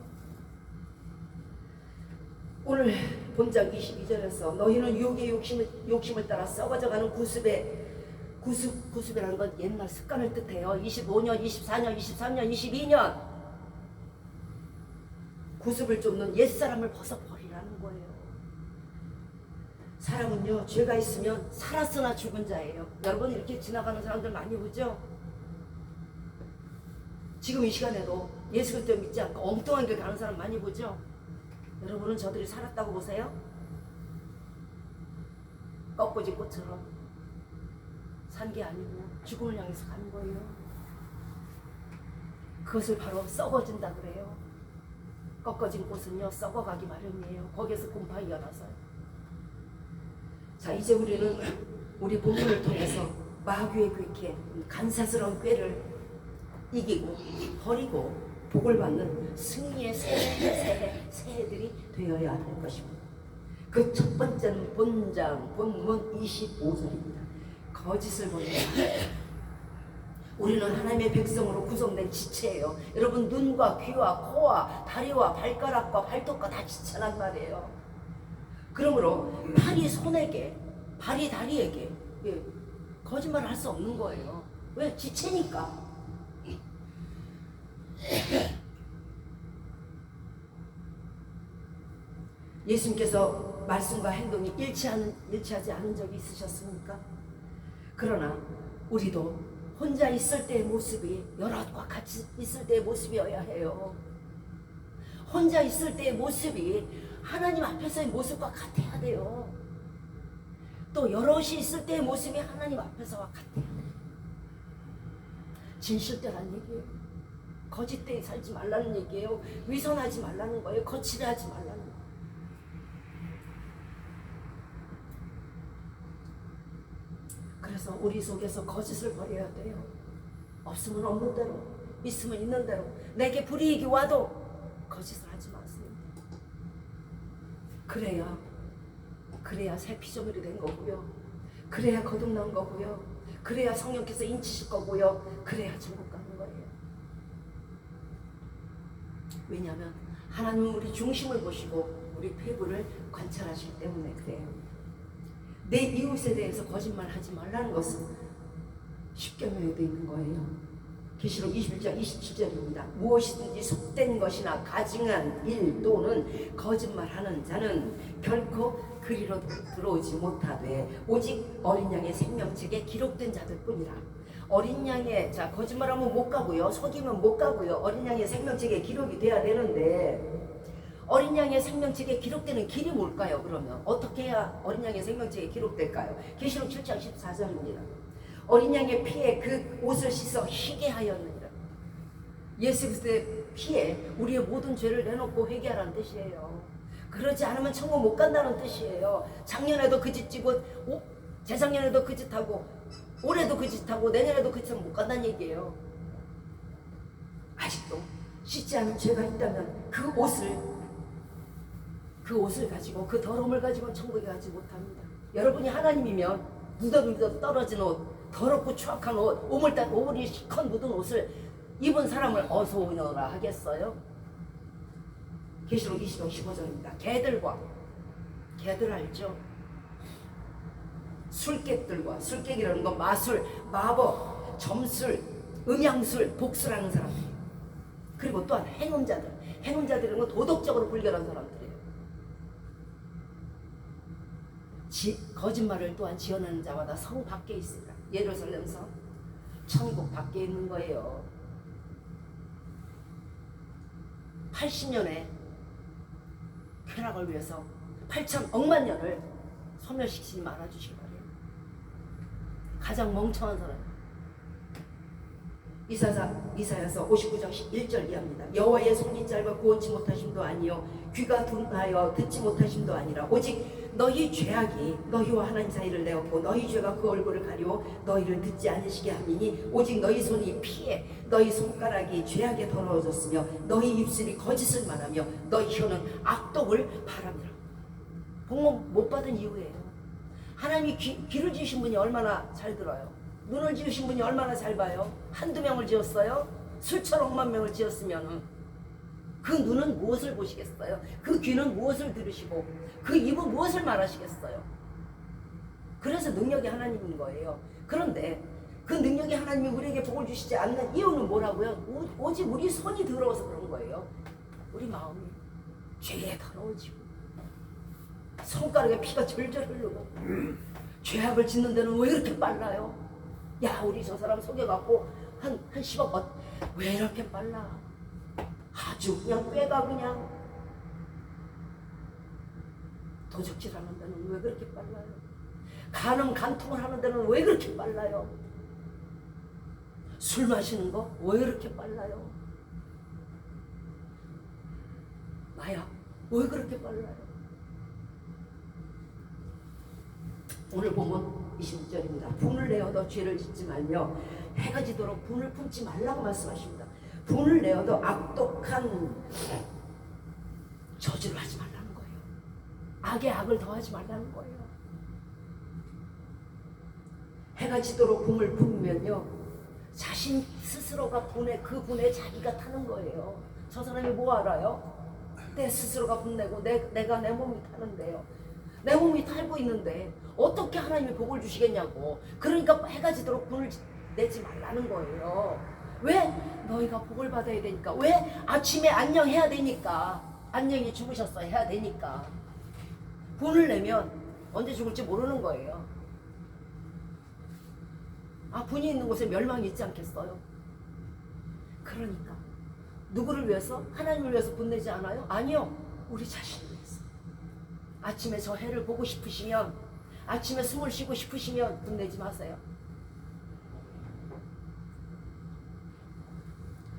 오늘 본장 22절에서 너희는 유혹의 욕심을 따라 썩어져가는 구습이라는 건 옛날 습관을 뜻해요. 25년, 24년, 23년, 22년 구습을 쫓는 옛사람을 벗어버리라는 거예요. 사람은요, 죄가 있으면 살았으나 죽은 자예요. 여러분 이렇게 지나가는 사람들 많이 보죠? 지금 이 시간에도 예수 그리스도 믿지 않고 엉뚱한 길 가는 사람 많이 보죠? 여러분은 저들이 살았다고 보세요? 꺾어진 꽃처럼 산 게 아니고 죽음을 향해서 가는 거예요. 그것을 바로 썩어진다 그래요. 꺾어진 꽃은요, 썩어가기 마련이에요. 거기에서 곰팡이가 나서요. 자, 이제 우리는 우리 본문을 통해서 마귀의 꾀, 간사스러운 꾀를 이기고 버리고 복을 받는 승리의 새해들이 되어야 할 것입니다. 그 첫 번째는 본문 25절입니다. 거짓을 버린다. 우리는 하나님의 백성으로 구성된 지체예요. 여러분 눈과 귀와 코와 다리와 발가락과 발톱과 다 지체란 말이에요. 그러므로 팔이 손에게, 발이 다리에게 거짓말을 할 수 없는 거예요. 왜? 지체니까. 예수님께서 말씀과 행동이 일치하지 않은 적이 있으셨습니까? 그러나 우리도 혼자 있을 때의 모습이 여럿과 같이 있을 때의 모습이어야 해요. 혼자 있을 때의 모습이 하나님 앞에서의 모습과 같아야 돼요. 또 여럿이 있을 때의 모습이 하나님 앞에서와 같아야 돼요. 진실되란 얘기예요. 거짓되이 살지 말라는 얘기예요. 위선하지 말라는 거예요. 거칠하지 말라는 거예요. 그래서 우리 속에서 거짓을 버려야 돼요. 없으면 없는 대로, 있으면 있는 대로. 내게 불이익이 와도 거짓을 하지 마세요. 그래야 새 피조물이 된 거고요. 그래야 거듭난 거고요. 그래야 성령께서 인치실 거고요. 그래야 천국 가는 거예요. 왜냐하면 하나님은 우리 중심을 보시고 우리 폐부를 관찰하시기 때문에 그래요. 내 이웃에 대해서 거짓말하지 말라는 것은 십계명에 되어 있는 거예요. 계시록 21장 27절입니다. 무엇이든지 속된 것이나 가증한 일 또는 거짓말하는 자는 결코 그리로 들어오지 못하되 오직 어린 양의 생명책에 기록된 자들 뿐이라. 어린 양의, 자, 거짓말하면 못 가고요, 속이면 못 가고요. 어린 양의 생명책에 기록이 돼야 되는데 어린 양의 생명책에 기록되는 길이 뭘까요? 그러면 어떻게 해야 어린 양의 생명책에 기록될까요? 계시록 7장 14절입니다. 어린 양의 피에 그 옷을 씻어 희게 하였느니라. 예수 그리스도의 피에 우리의 모든 죄를 내놓고 회개하라는 뜻이에요. 그러지 않으면 천국 못 간다는 뜻이에요. 작년에도 그 짓 지고 재작년에도 그 짓 하고 올해도 그 짓 하고 내년에도 그 짓 하면 못 간다는 얘기예요. 아직도 씻지 않은 죄가 있다면 그 옷을 가지고, 그 더러움을 가지고 천국에 가지 못합니다. 여러분이 하나님이면 무더기도 떨어진 옷, 더럽고 추악한 옷, 오물이 시컷 묻은 옷을 입은 사람을 어서 오너라 하겠어요? 계시록 20장 15절입니다. 개들 알죠? 술객들과, 술객이라는 건 마술, 마법, 점술, 음양술, 복술하는 사람들. 그리고 또한 행음자들은 건 도덕적으로 불결한 사람들이에요. 거짓말을 또한 지어내는 자마다 성 밖에 있으리라. 예루살렘성 천국 밖에 있는 거예요. 80년에 쾌락을 위해서 8천억만 년을 소멸시키지 말아주시기 바래요. 가장 멍청한 사람. 이사야서 59장 1절 이하입니다. 여호와의 손이 짧아 구원치 못하심도 아니요 귀가 둔하여 듣지 못하심도 아니라 오직 너희 죄악이 너희와 하나님 사이를 내었고 너희 죄가 그 얼굴을 가리워 너희를 듣지 않으시게 함이니 오직 너희 손이 피해 너희 손가락이 죄악에 더러워졌으며 너희 입술이 거짓을 말하며 너희 혀는 악독을 바랍니다. 복목 못 받은 이유예요. 하나님이 귀를 지으신 분이 얼마나 잘 들어요. 눈을 지으신 분이 얼마나 잘 봐요. 한두 명을 지었어요. 수천억만 명을 지었으면 그 눈은 무엇을 보시겠어요? 그 귀는 무엇을 들으시고 그 입은 무엇을 말하시겠어요? 그래서 능력이 하나님인 거예요. 그런데 그 능력이 하나님이 우리에게 복을 주시지 않는 이유는 뭐라고요? 오직 우리 손이 더러워서 그런 거예요. 우리 마음이 죄에 더러워지고 손가락에 피가 절절 흐르고 죄악을 짓는 데는 왜 이렇게 빨라요? 야, 우리 저 사람 속여갖고 한 10억 왜 이렇게 빨라? 아주 그냥 꾀가 그냥 도적질 하는 데는 왜 그렇게 빨라요? 간음 간통을 하는 데는 왜 그렇게 빨라요? 술 마시는 거 왜 이렇게 빨라요? 마약 왜 그렇게 빨라요? 오늘 보면 26절입니다. 분을 내어도 죄를 짓지 말며 해가 지도록 분을 품지 말라고 말씀하십니다. 분을 내어도 악독한 저주를 하지 말라는 거예요. 악에 악을 더하지 말라는 거예요. 해가 지도록 분을 품으면요 자신 스스로가 그 분에 자기가 타는 거예요. 저 사람이 뭐 알아요? 내 스스로가 분내고 내가 내 몸이 타는데요. 내 몸이 탈고 있는데 어떻게 하나님이 복을 주시겠냐고. 그러니까 해가 지도록 분을 내지 말라는 거예요. 왜? 너희가 복을 받아야 되니까. 왜? 아침에 안녕해야 되니까. 안녕히 죽으셨어 해야 되니까. 분을 내면 언제 죽을지 모르는 거예요. 아, 분이 있는 곳에 멸망이 있지 않겠어요? 그러니까 누구를 위해서? 하나님을 위해서 분 내지 않아요? 아니요, 우리 자신을 위해서. 아침에 저 해를 보고 싶으시면, 아침에 숨을 쉬고 싶으시면 분 내지 마세요.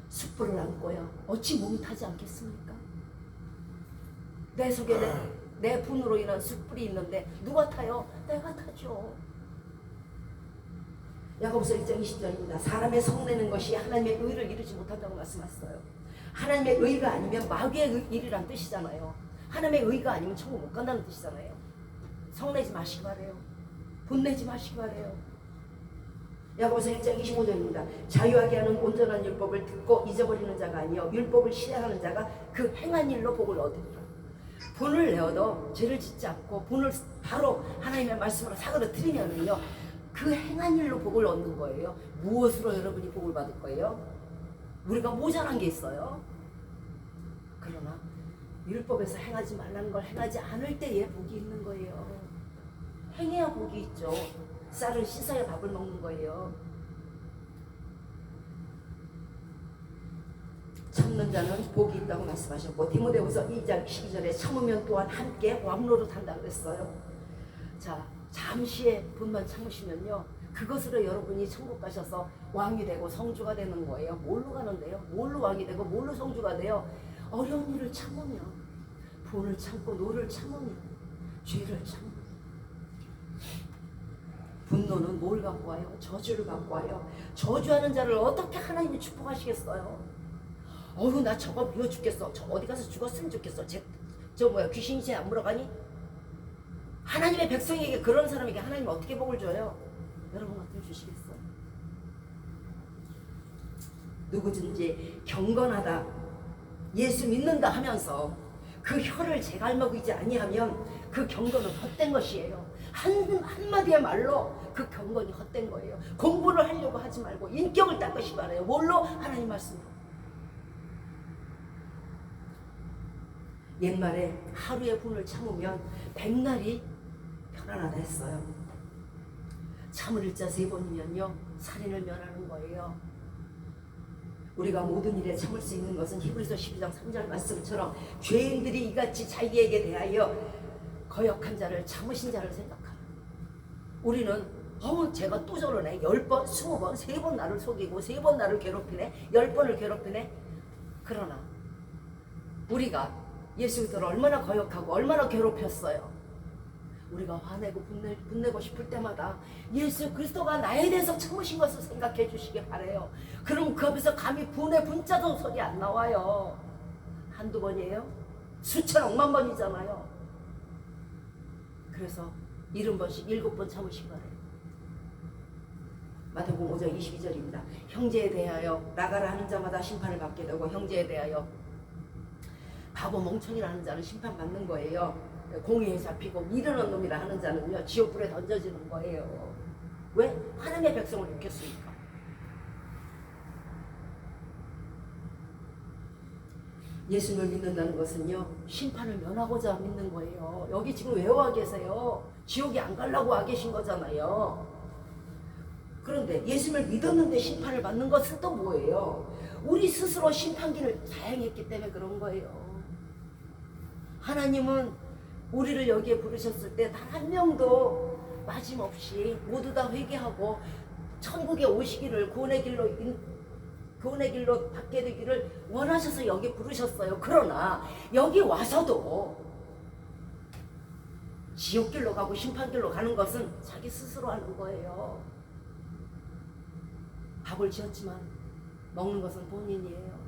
숯불을 안고요 어찌 몸이 타지 않겠습니까? 내 속에 내 분으로 인한 숯불이 있는데 누가 타요? 내가 타죠. 야고보서 1장 20절입니다. 사람의 성내는 것이 하나님의 의를 이루지 못한다고 말씀하셨어요. 하나님의 의가 아니면 마귀의 일이란 뜻이잖아요. 하나님의 의가 아니면 천국 못 간다는 뜻이잖아요. 성내지 마시기 바래요. 분내지 마시기 바래요. 야고보서 1장 25절입니다. 자유하게 하는 온전한 율법을 듣고 잊어버리는 자가 아니요 율법을 실행하는 자가 그 행한 일로 복을 얻으리라. 분을 내어도 죄를 짓지 않고 분을 바로 하나님의 말씀으로 사그러뜨리면요 그 행한 일로 복을 얻는 거예요. 무엇으로 여러분이 복을 받을 거예요? 우리가 모자란 게 있어요. 그러나 율법에서 행하지 말라는 걸 행하지 않을 때에 복이 있는 거예요. 행해야 복이 있죠. 쌀을 씻어야 밥을 먹는 거예요. 참는 자는 복이 있다고 말씀하셨고 디모데후서 2장 12절에 참으면 또한 함께 왕노릇 한다 그랬어요. 자, 잠시의 분만 참으시면요 그것으로 여러분이 천국 가셔서 왕이 되고 성주가 되는 거예요. 뭘로 가는데요? 뭘로 왕이 되고 뭘로 성주가 돼요? 어려운 일을 참으면, 분을 참고 노를 참으면, 죄를 참으면. 분노는 뭘 갖고 와요? 저주를 갖고 와요. 저주하는 자를 어떻게 하나님이 축복하시겠어요? 어휴 나 저거 미워 죽겠어. 저 어디 가서 죽었으면 좋겠어. 귀신이 쟤 안 물어가니? 하나님의 백성에게 그런 사람에게 하나님 어떻게 복을 줘요? 여러분 같으면 주시겠어요? 누구든지 경건하다 예수 믿는다 하면서 그 혀를 제갈먹이지 아니하면 그 경건은 헛된 것이에요. 한마디의 말로 그 경건이 헛된 거예요. 공부를 하려고 하지 말고 인격을 닦으시 바라요. 뭘로? 하나님 말씀으로. 옛말에 하루의 분을 참으면 백날이 하나하나 다 했어요. 참을 일자 3번이면요 살인을 면하는 거예요. 우리가 모든 일에 참을 수 있는 것은 히브리서 12장 3절 말씀처럼 죄인들이 이같이 자기에게 대하여 거역한 자를 참으신 자를 생각하라. 우리는 제가 또 저러네. 10번, 20번, 3번 나를 속이고 3번 나를 괴롭히네. 10번을 괴롭히네. 그러나 우리가 예수 그리스도를 얼마나 거역하고 얼마나 괴롭혔어요. 우리가 화내고 분내고 싶을 때마다 예수 그리스도가 나에 대해서 참으신 것을 생각해 주시기 바래요. 그럼 그 앞에서 감히 분해 분자도 소리 안 나와요. 한두 번이에요? 수천 억만 번이잖아요. 그래서 70번씩 7번 참으신 거래요. 마태복음 5장 22절입니다. 형제에 대하여 나가라 하는 자마다 심판을 받게 되고 형제에 대하여 바보 멍청이라는 자는 심판받는 거예요. 공의에 잡히고 미련한 놈이라 하는 자는요 지옥불에 던져지는 거예요. 왜? 하나님의 백성을 욕했으니까. 예수님을 믿는다는 것은요 심판을 면하고자 믿는 거예요. 여기 지금 왜 와 계세요? 지옥에 안 가려고 와 계신 거잖아요. 그런데 예수님을 믿었는데 심판을 받는 것은 또 뭐예요? 우리 스스로 심판기를 자행했기 때문에 그런 거예요. 하나님은 우리를 여기에 부르셨을 때 단 한 명도 마짐없이 모두 다 회개하고 천국에 오시기를 구원의 길로 받게 되기를 원하셔서 여기 부르셨어요. 그러나 여기 와서도 지옥길로 가고 심판길로 가는 것은 자기 스스로 하는 거예요. 밥을 지었지만 먹는 것은 본인이에요.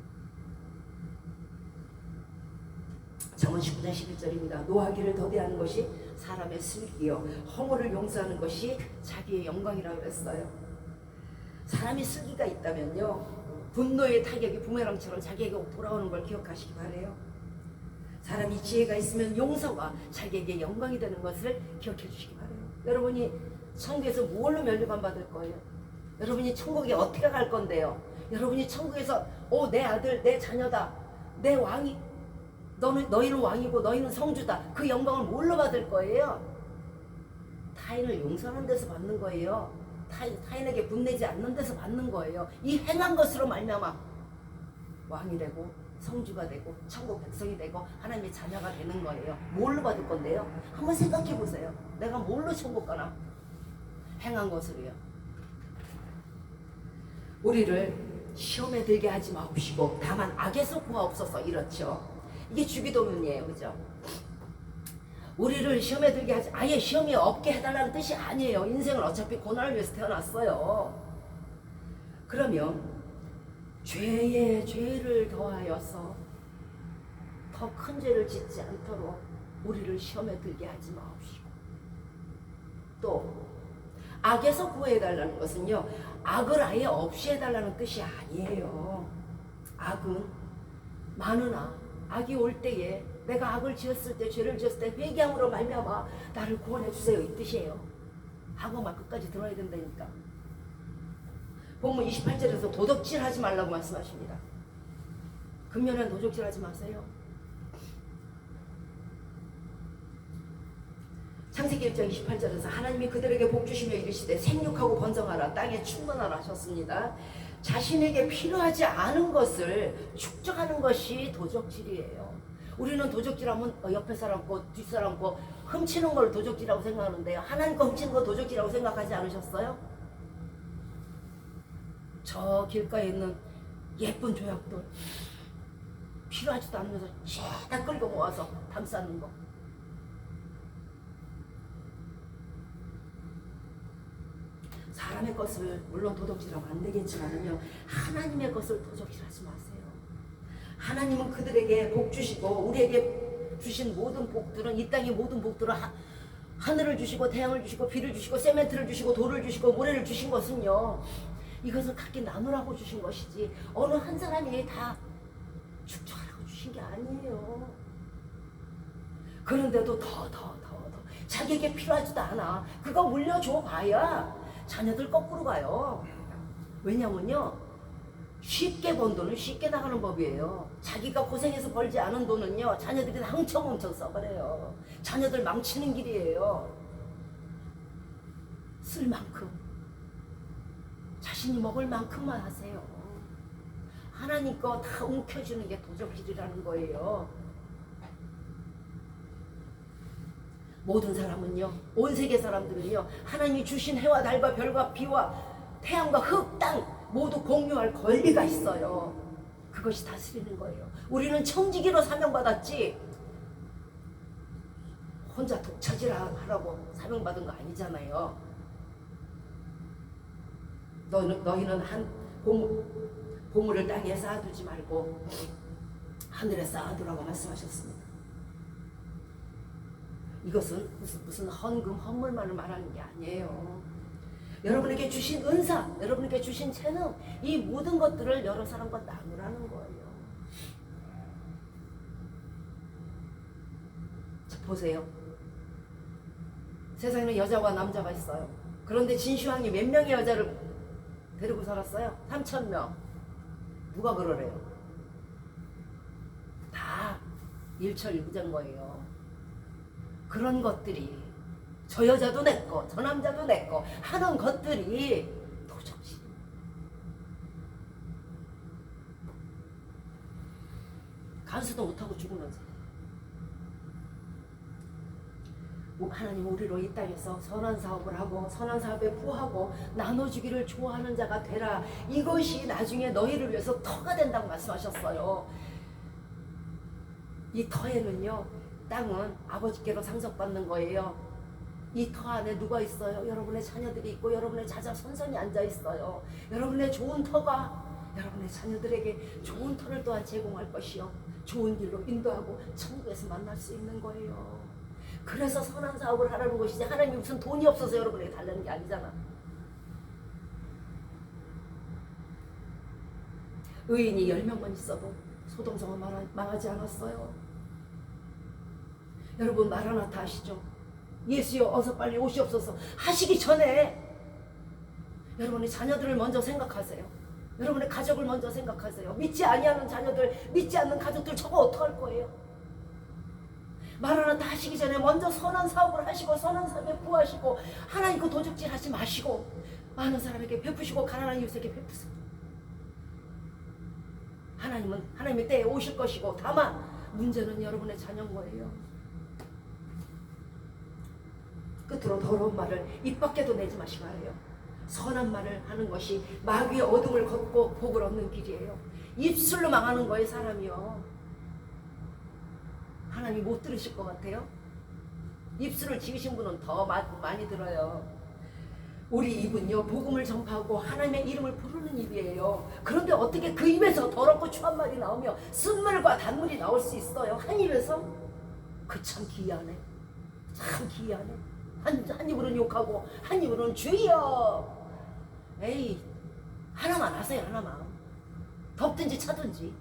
잠언 19장 11절입니다. 노하기를 더디하는 것이 사람의 슬기요 허물을 용서하는 것이 자기의 영광이라고 했어요. 사람이 슬기가 있다면요 분노의 타격이 부메랑처럼 자기에게 돌아오는 걸 기억하시기 바래요. 사람이 지혜가 있으면 용서가 자기에게 영광이 되는 것을 기억해 주시기 바래요. 여러분이 천국에서 무엇로 면류관 받을 거예요? 여러분이 천국에 어떻게 갈 건데요? 여러분이 천국에서 내 아들 내 자녀다 내 왕이 너희는 왕이고 너희는 성주다. 그 영광을 뭘로 받을 거예요? 타인을 용서하는 데서 받는 거예요. 타인에게 분내지 않는 데서 받는 거예요. 이 행한 것으로 말미암아 왕이 되고 성주가 되고 천국 백성이 되고 하나님의 자녀가 되는 거예요. 뭘로 받을 건데요? 한번 생각해 보세요. 내가 뭘로 천국 가나? 행한 것으로요. 우리를 시험에 들게 하지 마옵시고 다만 악에서 구하옵소서. 이렇죠. 이게 주기도문이에요. 그죠? 우리를 시험에 들게 하지 아예 시험이 없게 해달라는 뜻이 아니에요. 인생은 어차피 고난을 위해서 태어났어요. 그러면 죄에 죄를 더하여서 더 큰 죄를 짓지 않도록 우리를 시험에 들게 하지 마옵시고 또 악에서 구해달라는 것은요 악을 아예 없이 해달라는 뜻이 아니에요. 악은 많으나 악이 올 때에 내가 악을 지었을 때 죄를 지었을 때 회개함으로 말미암아 나를 구원해 주세요 이 뜻이에요. 악어말 끝까지 들어야 된다니까. 본문 28절에서 도적질 하지 말라고 말씀하십니다. 금년엔 도적질 하지 마세요. 창세기 1장 28절에서 하나님이 그들에게 복 주시며 이르시되 생육하고 번성하라 땅에 충만하라 하셨습니다. 자신에게 필요하지 않은 것을 축적하는 것이 도적질이에요. 우리는 도적질하면 옆에 사람 거 뒷사람 거 훔치는 걸 도적질이라고 생각하는데요. 하나님 거 훔치는 거 도적질이라고 생각하지 않으셨어요? 저 길가에 있는 예쁜 조약돌 필요하지도 않으면서 다 끌고 모아서 담쌓는 거. 사람의 것을 물론 도둑질하면 안 되겠지만요 하나님의 것을 도둑질하지 마세요. 하나님은 그들에게 복 주시고 우리에게 주신 모든 복들은 이 땅의 모든 복들은 하늘을 주시고 태양을 주시고 비를 주시고 세멘트를 주시고 돌을 주시고 모래를 주신 것은요 이것을 각기 나누라고 주신 것이지 어느 한 사람이 다 축적하라고 주신 게 아니에요. 그런데도 더 자기에게 필요하지도 않아. 그거 물려줘 봐야 자녀들 거꾸로 가요. 왜냐면요 쉽게 번 돈은 쉽게 나가는 법이에요. 자기가 고생해서 벌지 않은 돈은요 자녀들이 다 흥청흥청 써버려요. 자녀들 망치는 길이에요. 쓸 만큼, 자신이 먹을 만큼만 하세요. 하나님 거 다 움켜쥐는 게 도적질이라는 거예요. 모든 사람은요, 온 세계 사람들은요, 하나님이 주신 해와 달과 별과 비와 태양과 흙, 땅 모두 공유할 권리가 있어요. 그것이 다스리는 거예요. 우리는 청지기로 사명받았지 혼자 독차지하라고 사명받은 거 아니잖아요. 너희는 한 보물을 땅에 쌓아두지 말고 하늘에 쌓아두라고 말씀하셨습니다. 이것은 무슨 헌금, 헌물만을 말하는 게 아니에요. 여러분에게 주신 은사, 여러분에게 주신 재능, 이 모든 것들을 여러 사람과 나누라는 거예요. 자, 보세요. 세상에는 여자와 남자가 있어요. 그런데 진시황이 몇 명의 여자를 데리고 살았어요? 3,000명. 누가 그러래요? 다 일처일부자인 거예요. 그런 것들이 저 여자도 내꺼, 저 남자도 내꺼 하는 것들이 도적질. 간수도 못하고 죽으면서 하나님 우리로 이 땅에서 선한 사업을 하고 선한 사업에 부하고 나눠주기를 좋아하는 자가 되라. 이것이 나중에 너희를 위해서 터가 된다고 말씀하셨어요. 이 터에는요, 땅은 아버지께로 상속받는 거예요. 이 터 안에 누가 있어요? 여러분의 자녀들이 있고 여러분의 자자손손이 앉아 있어요. 여러분의 좋은 터가 여러분의 자녀들에게 좋은 터를 또한 제공할 것이요, 좋은 길로 인도하고 천국에서 만날 수 있는 거예요. 그래서 선한 사업을 하라는 것이지, 하나님이 무슨 돈이 없어서 여러분에게 달라는 게 아니잖아. 의인이 10명만 있어도 소돔성은 망하지 않았어요. 여러분 마라나타 아시죠? 예수여 어서 빨리 오시옵소서 하시기 전에 여러분의 자녀들을 먼저 생각하세요. 여러분의 가족을 먼저 생각하세요. 믿지 아니하는 자녀들, 믿지 않는 가족들 저거 어떡할 거예요? 마라나타 하시기 전에 먼저 선한 사업을 하시고 선한 사업에 부하시고 하나님 그 도적질 하지 마시고 많은 사람에게 베푸시고 가난한 이웃에게 베푸세요. 하나님은 하나님의 때에 오실 것이고, 다만 문제는 여러분의 자녀인 거예요. 끝으로 더러운 말을 입 밖에도 내지 마시고 하래요. 선한 말을 하는 것이 마귀의 어둠을 걷고 복을 얻는 길이에요. 입술로 망하는 거예요, 사람이요. 하나님 못 들으실 것 같아요? 입술을 지으신 분은 더 많이 들어요. 우리 입은요, 복음을 전파하고 하나님의 이름을 부르는 입이에요. 그런데 어떻게 그 입에서 더럽고 추한 말이 나오며 쓴물과 단물이 나올 수 있어요? 한 입에서? 그 참 기이하네. 참 기이하네. 한 입으로는 욕하고 한 입으로는 주여. 에이, 하나만 하세요. 하나만. 덥든지 차든지.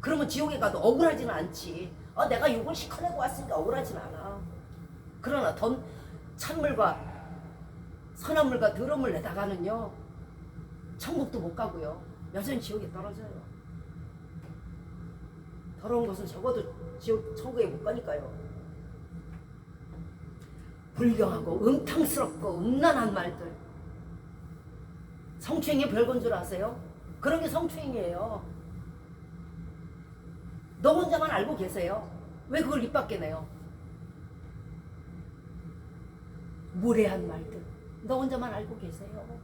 그러면 지옥에 가도 억울하지는 않지. 내가 욕을 시커내고 왔으니까 억울하진 않아. 그러나 찬물과 선한 물과 더러운 물 내다가는요, 천국도 못 가고요, 여전히 지옥에 떨어져요. 더러운 것은 적어도 천국에 못 가니까요. 불경하고 음탕스럽고 음란한 말들, 성추행이 별건 줄 아세요? 그런 게 성추행이에요. 너 혼자만 알고 계세요. 왜 그걸 입 밖에 내요? 무례한 말들, 너 혼자만 알고 계세요.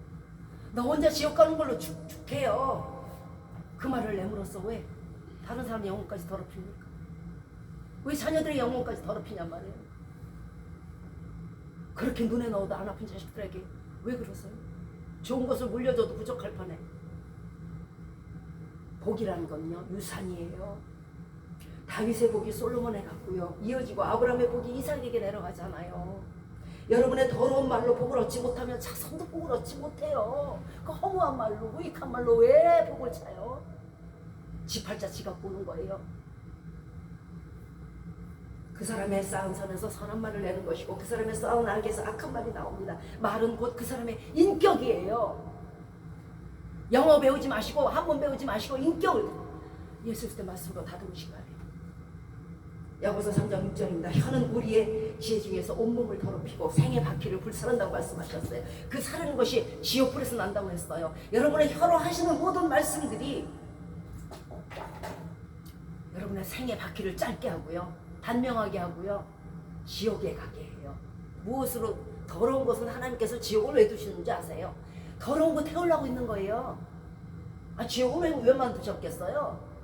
너 혼자 지옥 가는 걸로 축축해요. 그 말을 내므로써 왜 다른 사람 영혼까지 더럽힙니까? 왜 자녀들의 영혼까지 더럽히냔 말이에요. 그렇게 눈에 넣어도 안 아픈 자식들에게 왜 그러세요? 좋은 것을 물려줘도 부족할 판에. 복이라는 건요, 유산이에요. 다윗의 복이 솔로몬에 갔고요, 이어지고 아브라함의 복이 이삭에게 내려가잖아요. 여러분의 더러운 말로 복을 얻지 못하면 자손도 복을 얻지 못해요. 그 허무한 말로, 무익한 말로 왜 복을 차요? 지 팔자 지가 보는 거예요. 그 사람의 쌓은 선에서 선한 말을 내는 것이고, 그 사람의 쌓은 악에서 악한 말이 나옵니다. 말은 곧 그 사람의 인격이에요. 영어 배우지 마시고 한문 배우지 마시고 인격을 예수 그리스도의 말씀으로 다듬으시기 바랍니다. 야고보서 3장 6절입니다. 혀는 우리의 지혜 중에서 온몸을 더럽히고 생의 바퀴를 불살른다고 말씀하셨어요. 그 사르는 것이 지옥불에서 난다고 했어요. 여러분의 혀로 하시는 모든 말씀들이 여러분의 생의 바퀴를 짧게 하고요, 단명하게 하고요, 지옥에 가게 해요. 무엇으로? 더러운 것은 하나님께서 지옥을 왜 두시는지 아세요? 더러운 거 태우려고 있는 거예요. 지옥을 왜 만드셨겠어요?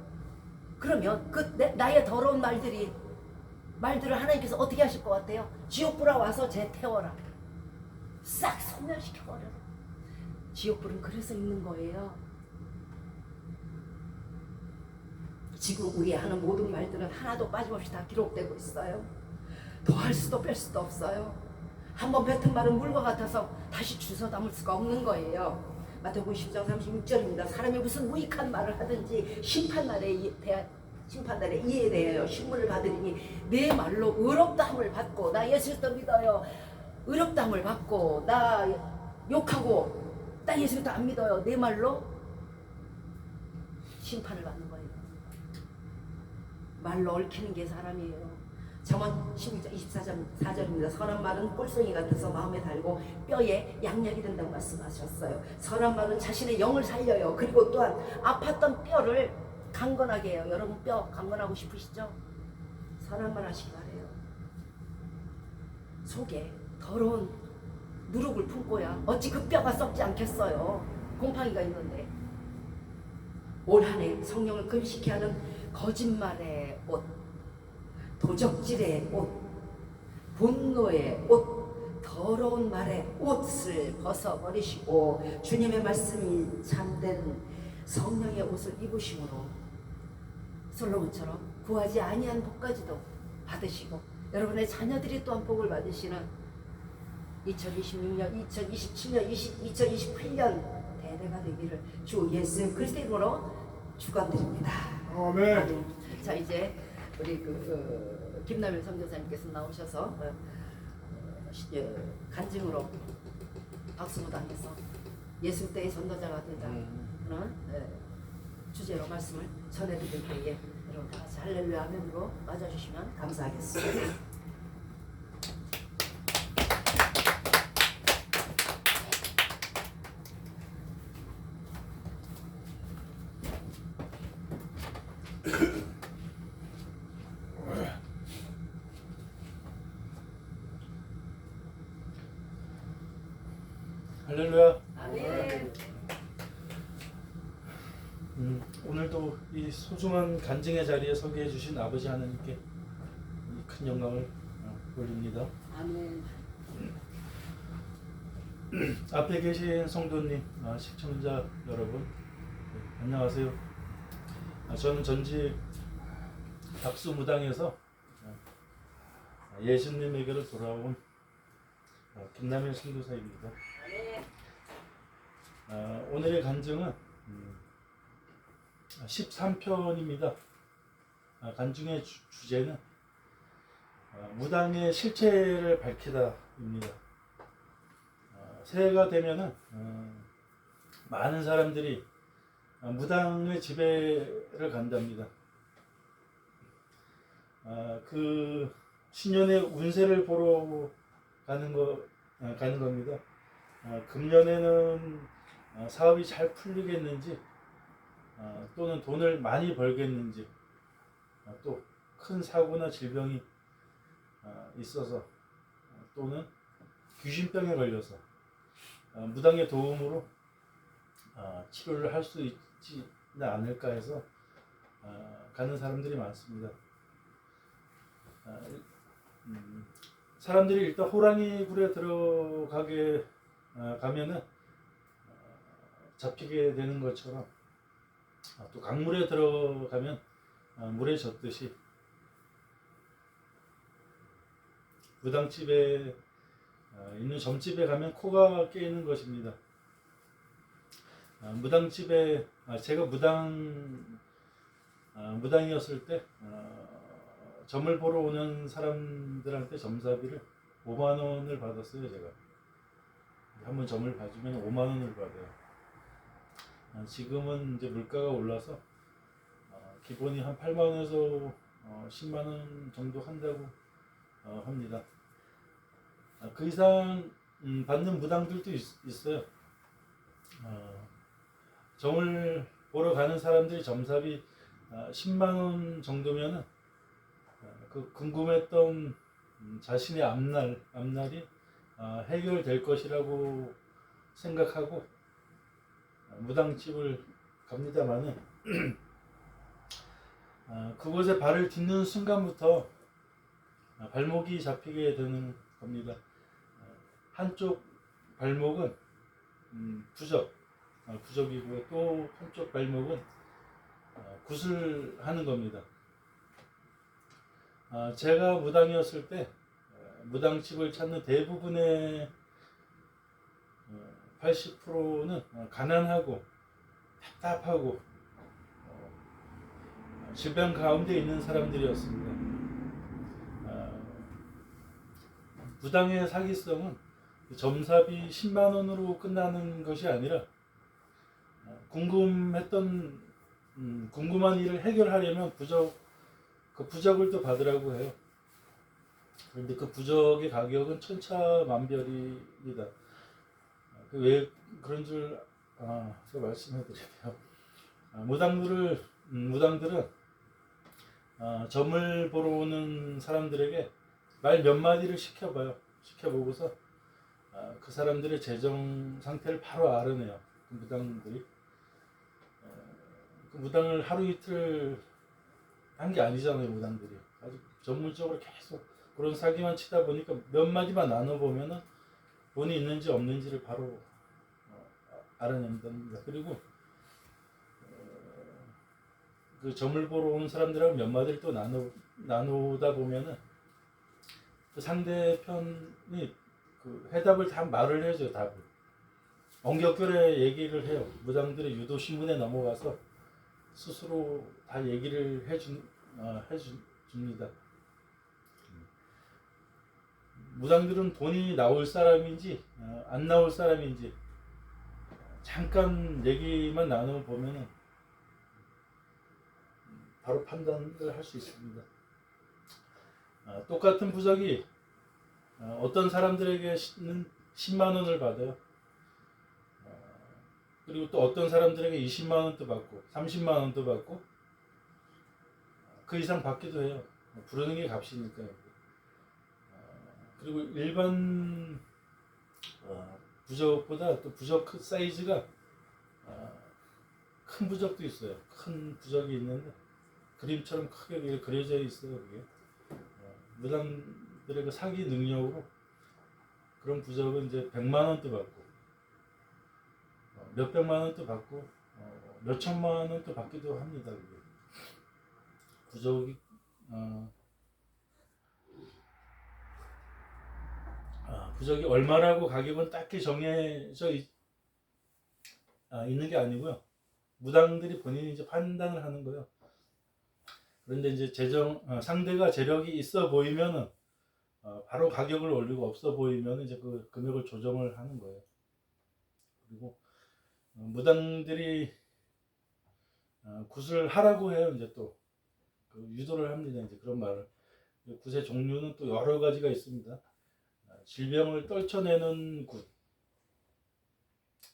그러면 나의 더러운 말들을 하나님께서 어떻게 하실 것 같아요? 지옥불아 와서 쟤 태워라. 싹 소멸시켜버려. 지옥불은 그래서 있는 거예요. 지금 우리 하는 모든 말들은 하나도 빠짐없이 다 기록되고 있어요. 더할 수도 뺄 수도 없어요. 한번 뱉은 말은 물과 같아서 다시 주워 담을 수가 없는 거예요. 마태복음 10장 36절입니다. 사람이 무슨 무익한 말을 하든지 심판날에 이에 대하여 신문을 받으리니 내 말로 의롭다함을 받고, 나 예수 그리스도 믿어요, 의롭다함을 받고, 나 욕하고 나 예수 그리스도 안 믿어요, 내 말로 심판을 받는 거예요. 말로 얽히는 게 사람이에요. 잠언 12장 24절입니다. 선한 말은 꿀송이 같아서 마음에 달고 뼈에 양약이 된다고 말씀하셨어요. 선한 말은 자신의 영을 살려요. 그리고 또한 아팠던 뼈를 강건하게 해요. 여러분 뼈 강건하고 싶으시죠? 선한 말 하시기 바래요. 속에 더러운 누룩을 품고야 어찌 그 뼈가 썩지 않겠어요. 곰팡이가 있는데. 올 한 해 성령을 금식케 하는 거짓말의 옷, 도적질의 옷, 분노의 옷, 더러운 말의 옷을 벗어버리시고 주님의 말씀이 참된 성령의 옷을 입으심으로 솔로몬처럼 구하지 아니한 복까지도 받으시고 여러분의 자녀들이 또한 복을 받으시는 2026년, 2027년, 2028년 대대가 되기를 주 예수 그리스도 이름으로 축원드립니다. 아멘. 자, 이제 우리 김남일 선교사님께서 나오셔서 간증으로 박수무당에서 예수 때의 전도자가 되자는 주제로 말씀을 전해드릴 때에 여러분 다 같이 할렐루야 아멘으로 맞아주시면 감사하겠습니다. 할렐루야. 아멘. 오늘도 이 소중한 간증의 자리에 서게 해주신 아버지 하나님께 이 큰 영광을 올립니다. 아멘. 앞에 계신 성도님, 시청자 여러분, 안녕하세요. 저는 전직 박수무당에서 예수님에게로 돌아온 김남일 선교사입니다. 오늘의 간증은 13편입니다. 간증의 주제는 무당의 실체를 밝히다입니다. 새해가 되면은 많은 사람들이 무당의 집에를 간답니다. 그 신년의 운세를 보러 가는 겁니다. 금년에는 사업이 잘 풀리겠는지, 또는 돈을 많이 벌겠는지, 또 큰 사고나 질병이 있어서, 또는 귀신병에 걸려서 무당의 도움으로 치료를 할 수 있지 않을까 해서 가는 사람들이 많습니다. 사람들이 일단 호랑이 굴에 들어가게 가면은 잡히게 되는 것처럼, 또 강물에 들어가면 물에 젖듯이 무당집에 있는 점집에 가면 코가 깨이는 것입니다. 무당집에 제가 무당이었을 때 점을 보러 오는 사람들한테 점사비를 5만 원을 받았어요. 제가 한번 점을 봐주면 5만 원을 받아요. 지금은 이제 물가가 올라서 기본이 한 8만 원에서 10만 원 정도 한다고 합니다. 그 이상 받는 무당들도 있어요. 점을 보러 가는 사람들이 점삽이 10만 원 정도면은 그 궁금했던 자신의 앞날이 해결될 것이라고 생각하고 무당집을 갑니다만은 그곳에 발을 딛는 순간부터 발목이 잡히게 되는 겁니다. 한쪽 발목은 부적이고요. 또 한쪽 발목은 굿을 하는 겁니다. 제가 무당이었을 때 무당집을 찾는 대부분의 80%는 가난하고 답답하고 질병 가운데 있는 사람들이었습니다. 무당의 사기성은 점삽이 10만 원으로 끝나는 것이 아니라 궁금한 일을 해결하려면 그 부적을 또 받으라고 해요. 그런데 그 부적의 가격은 천차만별입니다. 왜 그런 줄 제가 말씀해드릴게요. 무당들은 점을 보러 오는 사람들에게 말 몇 마디를 시켜보고서 그 사람들의 재정 상태를 바로 알아내요. 그 무당들이 그 무당을 하루 이틀 한 게 아니잖아요. 무당들이 아주 전문적으로 계속 그런 사기만 치다 보니까 몇 마디만 나눠보면은 돈이 있는지 없는지를 바로 알아낸답니다. 그리고 그 점을 보러 오는 사람들하고 몇 마디를 또 나누다 보면은 그 상대편이 그 해답을 다 말을 해줘요. 답을 엉겹결에 얘기를 해요. 무당들이 유도 신문에 넘어가서 스스로 다 얘기를 해줍니다. 무당들은 돈이 나올 사람인지 안 나올 사람인지 잠깐 얘기만 나누어 보면은 바로 판단을 할 수 있습니다. 똑같은 부적이 어떤 사람들에게는 10만 원을 받아요. 그리고 또 어떤 사람들에게 20만 원도 받고 30만 원도 받고 그 이상 받기도 해요. 부르는 게 값이니까요. 그리고 일반 부적보다 또 부적 사이즈가 큰 부적도 있어요. 큰 부적이 있는데 그림처럼 크게 그려져 있어요. 그게 무당들의 그 사기 능력으로 그런 부적은 이제 100만 원도 받고 몇백만 원도 받고 몇천만 원도 받기도 합니다. 그게 부적이 부적이 얼마라고 가격은 딱히 정해져 있는 게 아니고요. 무당들이 본인이 이제 판단을 하는 거예요. 그런데 이제 상대가 재력이 있어 보이면은 바로 가격을 올리고 없어 보이면 이제 그 금액을 조정을 하는 거예요. 그리고 무당들이 굿을 하라고 해요. 이제 또 그 유도를 합니다. 이제 그런 말을. 굿의 종류는 또 여러 가지가 있습니다. 질병을 떨쳐내는 굿,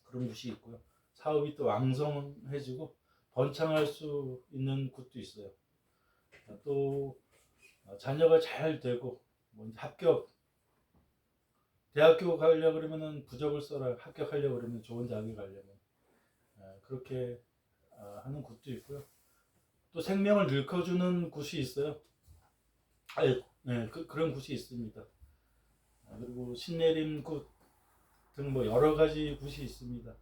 그런 굿이 있고요. 사업이 또 왕성해지고 번창할 수 있는 굿도 있어요. 또 자녀가 잘 되고 뭐 합격, 대학교 가려고 그러면은 부적을 써라. 합격하려고 그러면 좋은 대학에 가려면 그렇게 하는 굿도 있고요. 또 생명을 일컬어주는 굿이 있어요. 그런 굿이 있습니다. 그리고 신내림 굿 등 뭐 여러 가지 굿이 있습니다.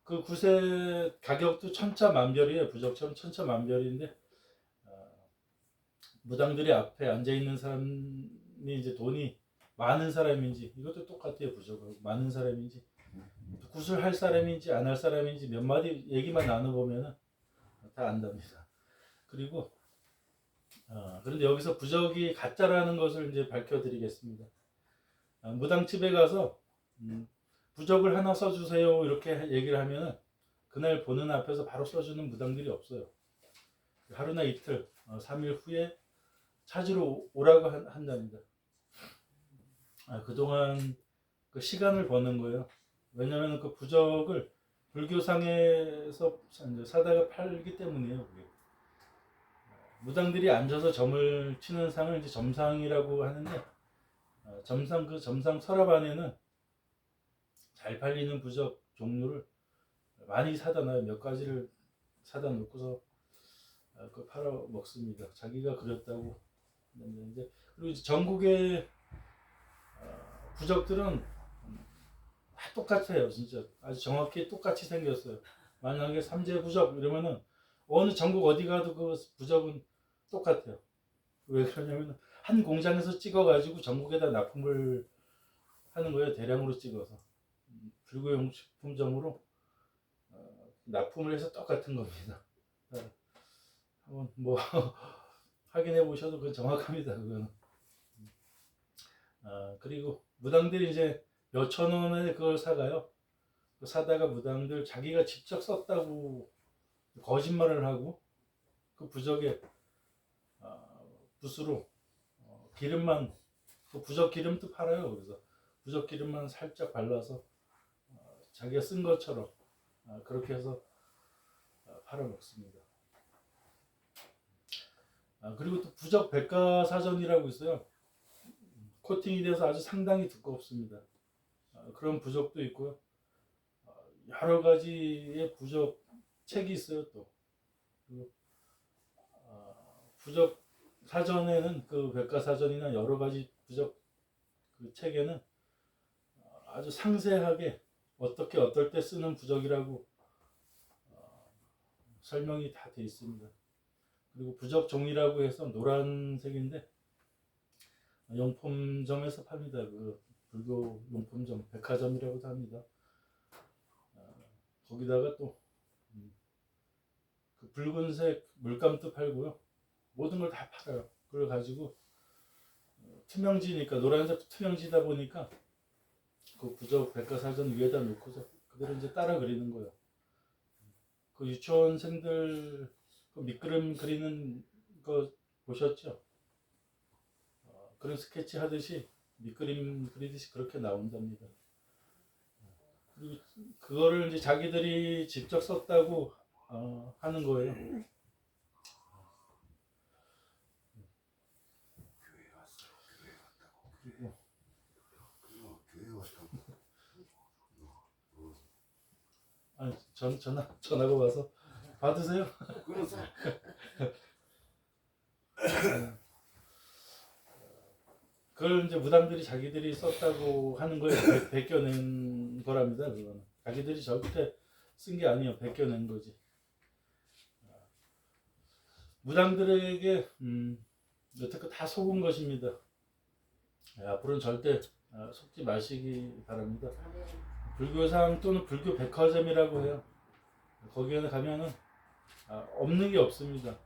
그 굿의 가격도 천차만별이에요. 부적처럼 천차만별인데 무당들이 앞에 앉아 있는 사람이 이제 돈이 많은 사람인지 이것도 똑같아요. 부적은 많은 사람인지 굿을 할 사람인지 안 할 사람인지 몇 마디 얘기만 나눠보면은 다 안답니다. 그리고 그런데 여기서 부적이 가짜라는 것을 이제 밝혀드리겠습니다. 무당집에 가서 부적을 하나 써주세요 이렇게 얘기를 하면은 그날 보는 앞에서 바로 써주는 무당들이 없어요. 하루나 이틀 3일 후에 찾으러 오라고 한답니다. 그동안 그 시간을 버는 거예요. 왜냐하면 그 부적을 불교상에서 사다가 팔기 때문이에요. 그게. 무당들이 앉아서 점을 치는 상을 이제 점상이라고 하는데, 점상 서랍 안에는 잘 팔리는 부적 종류를 많이 사다 놔요. 몇 가지를 사다 놓고서 그 팔아 먹습니다. 자기가 그렸다고. 이제 그리고 이제 전국의 부적들은 다 똑같아요. 진짜 아주 정확히 똑같이 생겼어요. 만약에 삼재 부적 이러면은 어느 전국 어디 가도 그 부적은 똑같아요. 왜 그러냐면 한 공장에서 찍어가지고 전국에다 납품을 하는 거예요. 대량으로 찍어서 불구용품점으로 납품을 해서 똑같은 겁니다. 한번 뭐 확인해 보셔도 그건 정확합니다. 그거는. 그리고 무당들이 이제 몇천 원에 그걸 사가요. 사다가 무당들 자기가 직접 썼다고 거짓말을 하고 그 부적에 붓으로 기름만, 그 부적 기름도 팔아요. 그래서 부적 기름만 살짝 발라서 자기가 쓴 것처럼 그렇게 해서 팔아 먹습니다. 그리고 또 부적 백과사전이라고 있어요. 코팅이 돼서 아주 상당히 두껍습니다. 그런 부적도 있고요. 여러 가지의 부적 책이 있어요. 또 그리고 부적 사전에는 그 백과사전이나 여러 가지 부적 그 책에는 아주 상세하게 어떻게 어떨 때 쓰는 부적이라고 설명이 다 돼 있습니다. 그리고 부적 종이라고 해서 노란색인데 용품점에서 팝니다. 그 불교 용품점 백화점이라고도 합니다. 거기다가 또 그 붉은색 물감도 팔고요. 모든 걸 다 팔아요. 그걸 가지고 투명지니까 노란색 투명지다 보니까 그 부적 백과사전 위에다 놓고서 그대로 이제 따라 그리는 거예요. 그 유치원생들 그 밑그림 그리는 거 보셨죠? 그런 스케치 하듯이 밑그림 그리듯이 그렇게 나온답니다. 그리고 그거를 이제 자기들이 직접 썼다고 하는 거예요. 그리고 아니 전화가 와서 받으세요. 그걸 이제 무당들이 자기들이 썼다고 하는 거에 베껴낸 거랍니다. 그거는 자기들이 절대 쓴 게 아니에요. 베껴낸 거지. 무당들에게 여태껏 다 속은 것입니다. 앞으로는 절대 속지 마시기 바랍니다. 불교상 또는 불교 백화점이라고 해요. 거기에 가면은 없는 게 없습니다.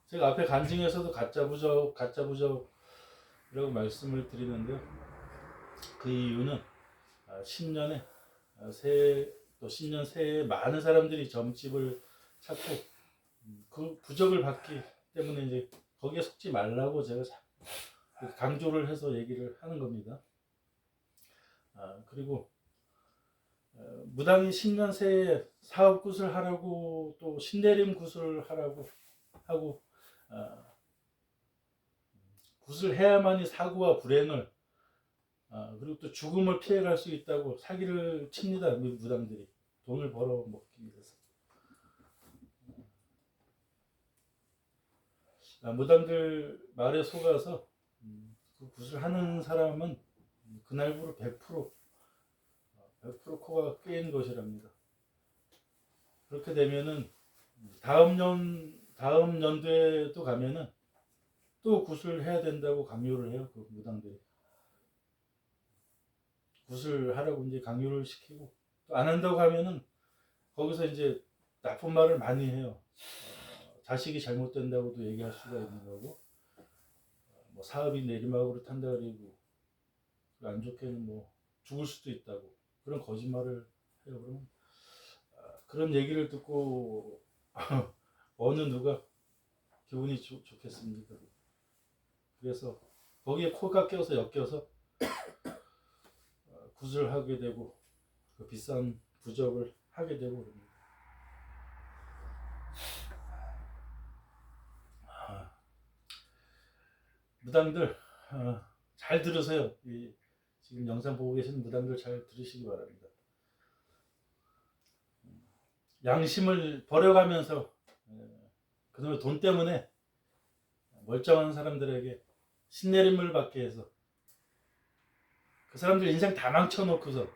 제가 앞에 간증에서도 가짜 부적이라고 말씀을 드리는데요. 그 이유는 신년에 또 신년 새해에 많은 사람들이 점집을 찾고 그 부적을 받기 때문에 이제 거기에 속지 말라고 제가 강조를 해서 얘기를 하는 겁니다. 그리고 무당이 신년 새해 사업 구슬 하라고 또 신내림 구슬 하라고 하고 구슬 해야만이 사고와 불행을 그리고 또 죽음을 피해갈 수 있다고 사기를 칩니다. 무당들이 돈을 벌어 먹기 위해서. 무당들 말에 속아서 그 구슬 하는 사람은 그날부로 100% 코가 깨인 것이랍니다. 그렇게 되면은 다음 연도에도 가면은 또 구슬해야 된다고 강요를 해요. 그 무당들이 구슬하라고 이제 강요를 시키고 또 안 한다고 하면은 거기서 이제 나쁜 말을 많이 해요. 자식이 잘못된다고도 얘기할 수가 있는 거고, 뭐 사업이 내리막으로 탄다 그리고 안 좋게는 뭐 죽을 수도 있다고 그런 거짓말을 해요. 그러면 그런 얘기를 듣고 어느 누가 기분이 좋겠습니까? 그래서 거기에 코가 껴서 엮여서 구슬하게 되고 그 비싼 부적을 하게 되고 그럽니다. 무당들 잘 들으세요. 지금 영상 보고 계시는 무당들 잘 들으시기 바랍니다. 양심을 버려가면서 그놈의 돈 때문에 멀쩡한 사람들에게 신내림을 받게 해서 그 사람들 인생 다 망쳐놓고서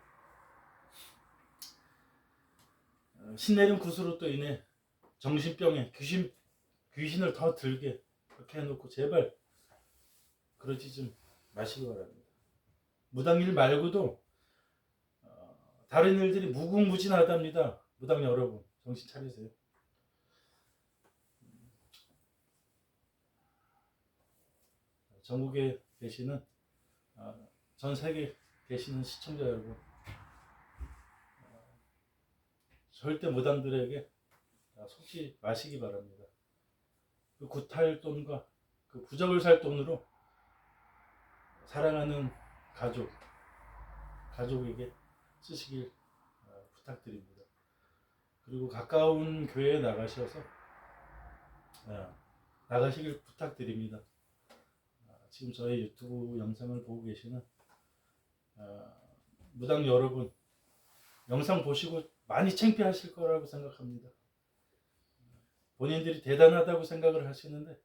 신내림 구슬로 또 인해 정신병에 귀신을 더 들게 그렇게 해놓고 제발 그러지 좀 마시기 바랍니다. 무당일 말고도 다른 일들이 무궁무진하답니다. 무당 여러분 정신 차리세요. 전국에 계시는 전 세계 계시는 시청자 여러분 절대 무당들에게 속지 마시기 바랍니다. 그 굿할 돈과 그 부적을 살 돈으로 사랑하는 가족에게 쓰시길 부탁드립니다. 그리고 가까운 교회에 나가시길 부탁드립니다. 지금 저희 유튜브 영상을 보고 계시는 무당 여러분 영상 보시고 많이 창피하실 거라고 생각합니다. 본인들이 대단하다고 생각을 하시는데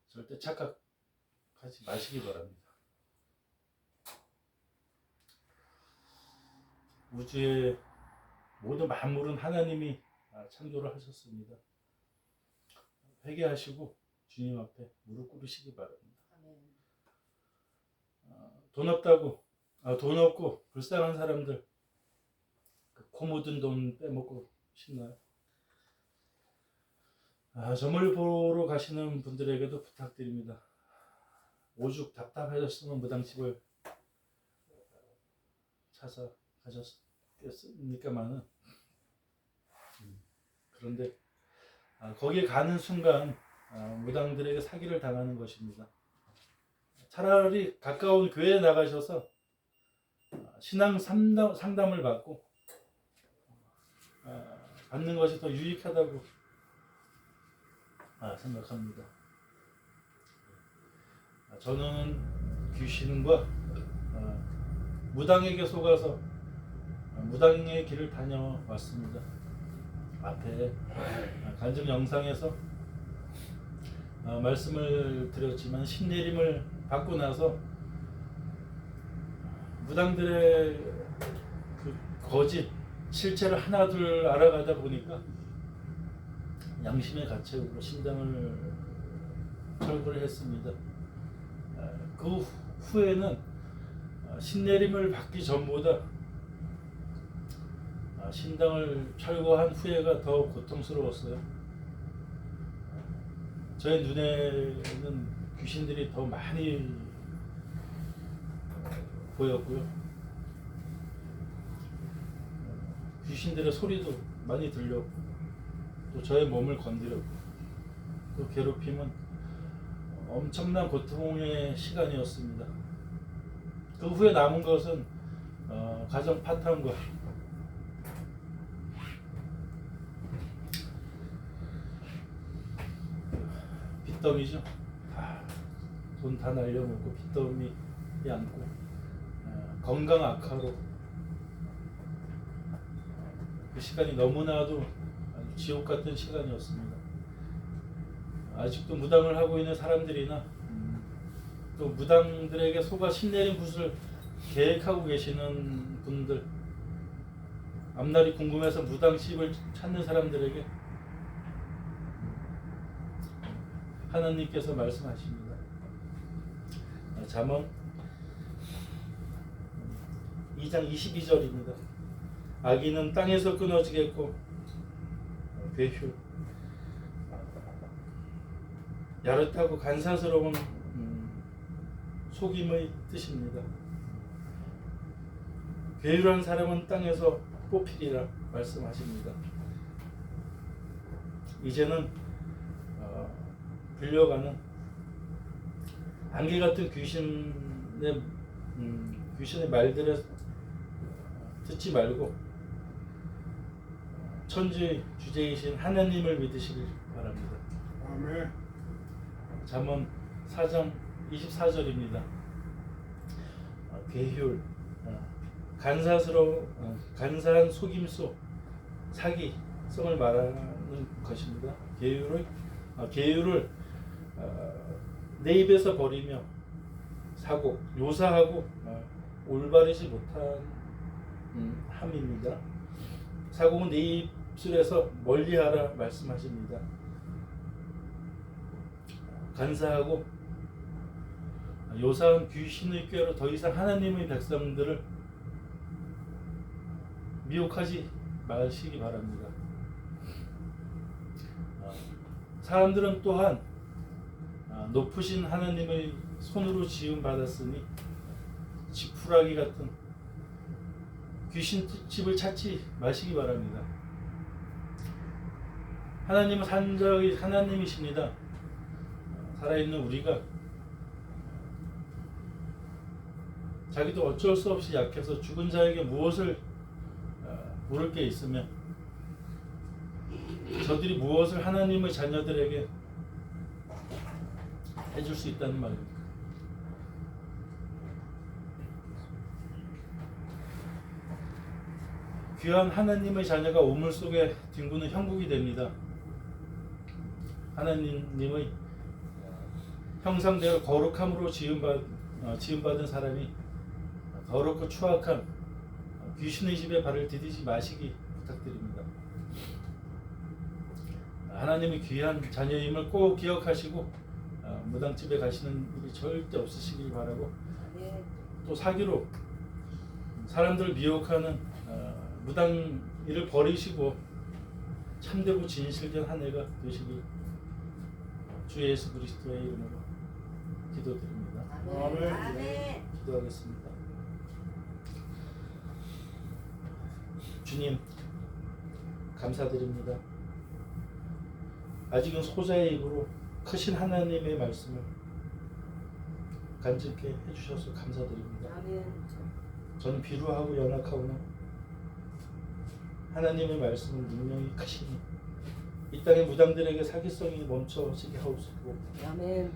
절대 착각하지 마시기 바랍니다. 우주의 모든 만물은 하나님이 창조를 하셨습니다. 회개하시고 주님 앞에 무릎 꿇으시기 바랍니다. 돈 없고 불쌍한 사람들 코 묻은 돈 빼먹고 싶나요? 점을 보러 가시는 분들에게도 부탁드립니다. 오죽 답답하셨으면 무당집을 찾아 가셨겠습니까마는 그런데 거기에 가는 순간 무당들에게 사기를 당하는 것입니다. 차라리 가까운 교회에 나가셔서 신앙 상담을 받고 받는 것이 더 유익하다고 생각합니다. 저는 귀신과 무당에게 속아서 무당의 길을 다녀왔습니다. 앞에 간증 영상에서 말씀을 드렸지만 신내림을 받고 나서 무당들의 그 거짓 실체를 하나둘 알아가다 보니까 양심의 가책으로 신당을 철거를 했습니다. 그 후에는 신내림을 받기 전보다 신당을 철거한 후회가 더 고통스러웠어요. 저의 눈에는 귀신들이 더 많이 보였고요. 귀신들의 소리도 많이 들렸고 또 저의 몸을 건드렸고 또 괴롭힘은 엄청난 고통의 시간이었습니다. 그 후에 남은 것은 가정 파탄과 빚더미죠. 돈 다 날려먹고 빚더미 안고 건강 악화로 그 시간이 너무나도 아주 지옥 같은 시간이었습니다. 아직도 무당을 하고 있는 사람들이나 또 무당들에게 속아 신내림 굿을 계획하고 계시는 분들, 앞날이 궁금해서 무당집을 찾는 사람들에게 하나님께서 말씀하십니다. 잠언 2장 22절입니다. 악인은 땅에서 끊어지겠고 괴휴 야릇하고 간사스러운 속임의 뜻입니다. 괴유한 사람은 땅에서 뽑히리라 말씀하십니다. 이제는 빌려가는 안개 같은 귀신의 말들을 듣지 말고 천지 주제이신 하나님을 믿으시길 바랍니다. 아멘. 잠언 4장 24절입니다. 괴휼, 간사한 속임수, 사기성을 말하는 것입니다. 계율을 내 입에서 버리며 사고, 요사하고 올바르지 못한 함입니다. 사고는 내 입술에서 멀리하라 말씀하십니다. 간사하고 요사한 귀신의 꾀로 더 이상 하나님의 백성들을 미혹하지 마시기 바랍니다. 사람들은 또한 높으신 하나님의 손으로 지음 받았으니 지푸라기 같은 귀신 집을 찾지 마시기 바랍니다. 하나님은 산자의 하나님이십니다. 살아있는 우리가 자기도 어쩔 수 없이 약해서 죽은 자에게 무엇을 물을 게 있으면 저들이 무엇을 하나님의 자녀들에게 해줄 수 있다는 말입니다. 귀한 하나님의 자녀가 우물 속에 뒹구는 형국이 됩니다. 하나님의 형상대로 거룩함으로 지음받은 사람이 더럽고 추악한 귀신의 집에 발을 디디지 마시기 부탁드립니다. 하나님의 귀한 자녀임을 꼭 기억하시고 무당집에 가시는 일이 절대 없으시길 바라고, 또 사기로 사람들을 미혹하는 무당 일을 버리시고 참되고 진실된 한 해가 되시길 주 예수 그리스도의 이름으로 기도드립니다. 아멘. 기도하겠습니다. 주님, 감사드립니다. 아직은 소자의 입으로 크신 하나님의 말씀을 간직해 해주셔서 감사드립니다. 저는 비루하고 연약하오나 하나님의 말씀은 능력이 크시니 이 땅의 무당들에게 사기성이 멈춰지게 하옵소서. 아멘.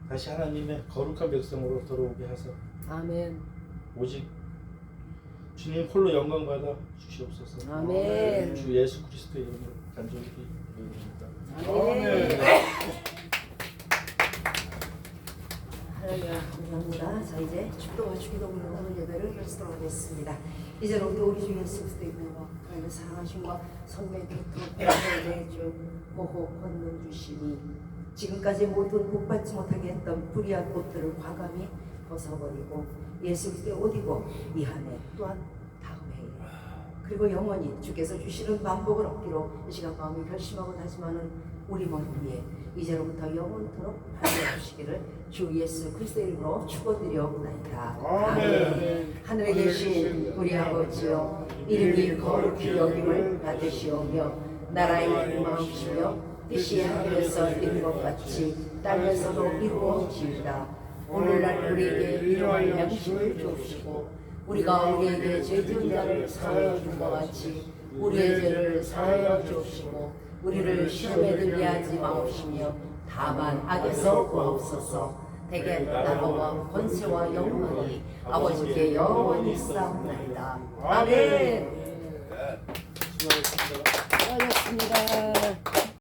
다시 하나님의 거룩한 백성으로 돌아오게 하사 아멘. 오직 주님 홀로 영광 받아 주시옵소서. 아멘. 주 예수 그리스도의 이름으로 간절히 기도드립니다. 아멘. 하나님 감사합니다. 자, 이제 축도와 주기도문으로 오늘 예배를 마치도록 하겠습니다. 이제로부터 우리 주 예수 그리스도의 이름으로 하나님의 사랑하심과 성령의 교통 내주 보호 권능 주시니 지금까지 모든 복받지 못하게 했던 불의한 꽃들을 과감히 벗어버리고 예수 그리스도의 옷 입고 이 한 해 또한 다음 해에 그리고 영원히 주께서 주시는 만복을 얻기로 이 시간 마음이 결심하고 다짐하는 우리 머리 위에 이제로부터 영원토록 하여 주시기를 주 예수 그리스도의 이름으로 축원드려옵나이다. 아멘. 하늘에 계신 우리 아버지여, 이름이 거룩히 여김을 받으시오며 나라의 임하옵시며 뜻이 하늘에서 이룬 것 같이 땅에서도 이루어지이다. 오늘날 우리에게 일용할 양식을 주옵시고 우리가 우리에게 죄 지은 자를 사하여 준 것 같이 우리의 죄를 사하여 주옵시고 우리를 시험에 들게 하지 마옵시며 다만 악에서 구하옵소서. 대개 나라와 권세와 영광이 아버지께 영원히 있사옵나이다. 아멘. 수고하셨습니다. 수고하셨습니다.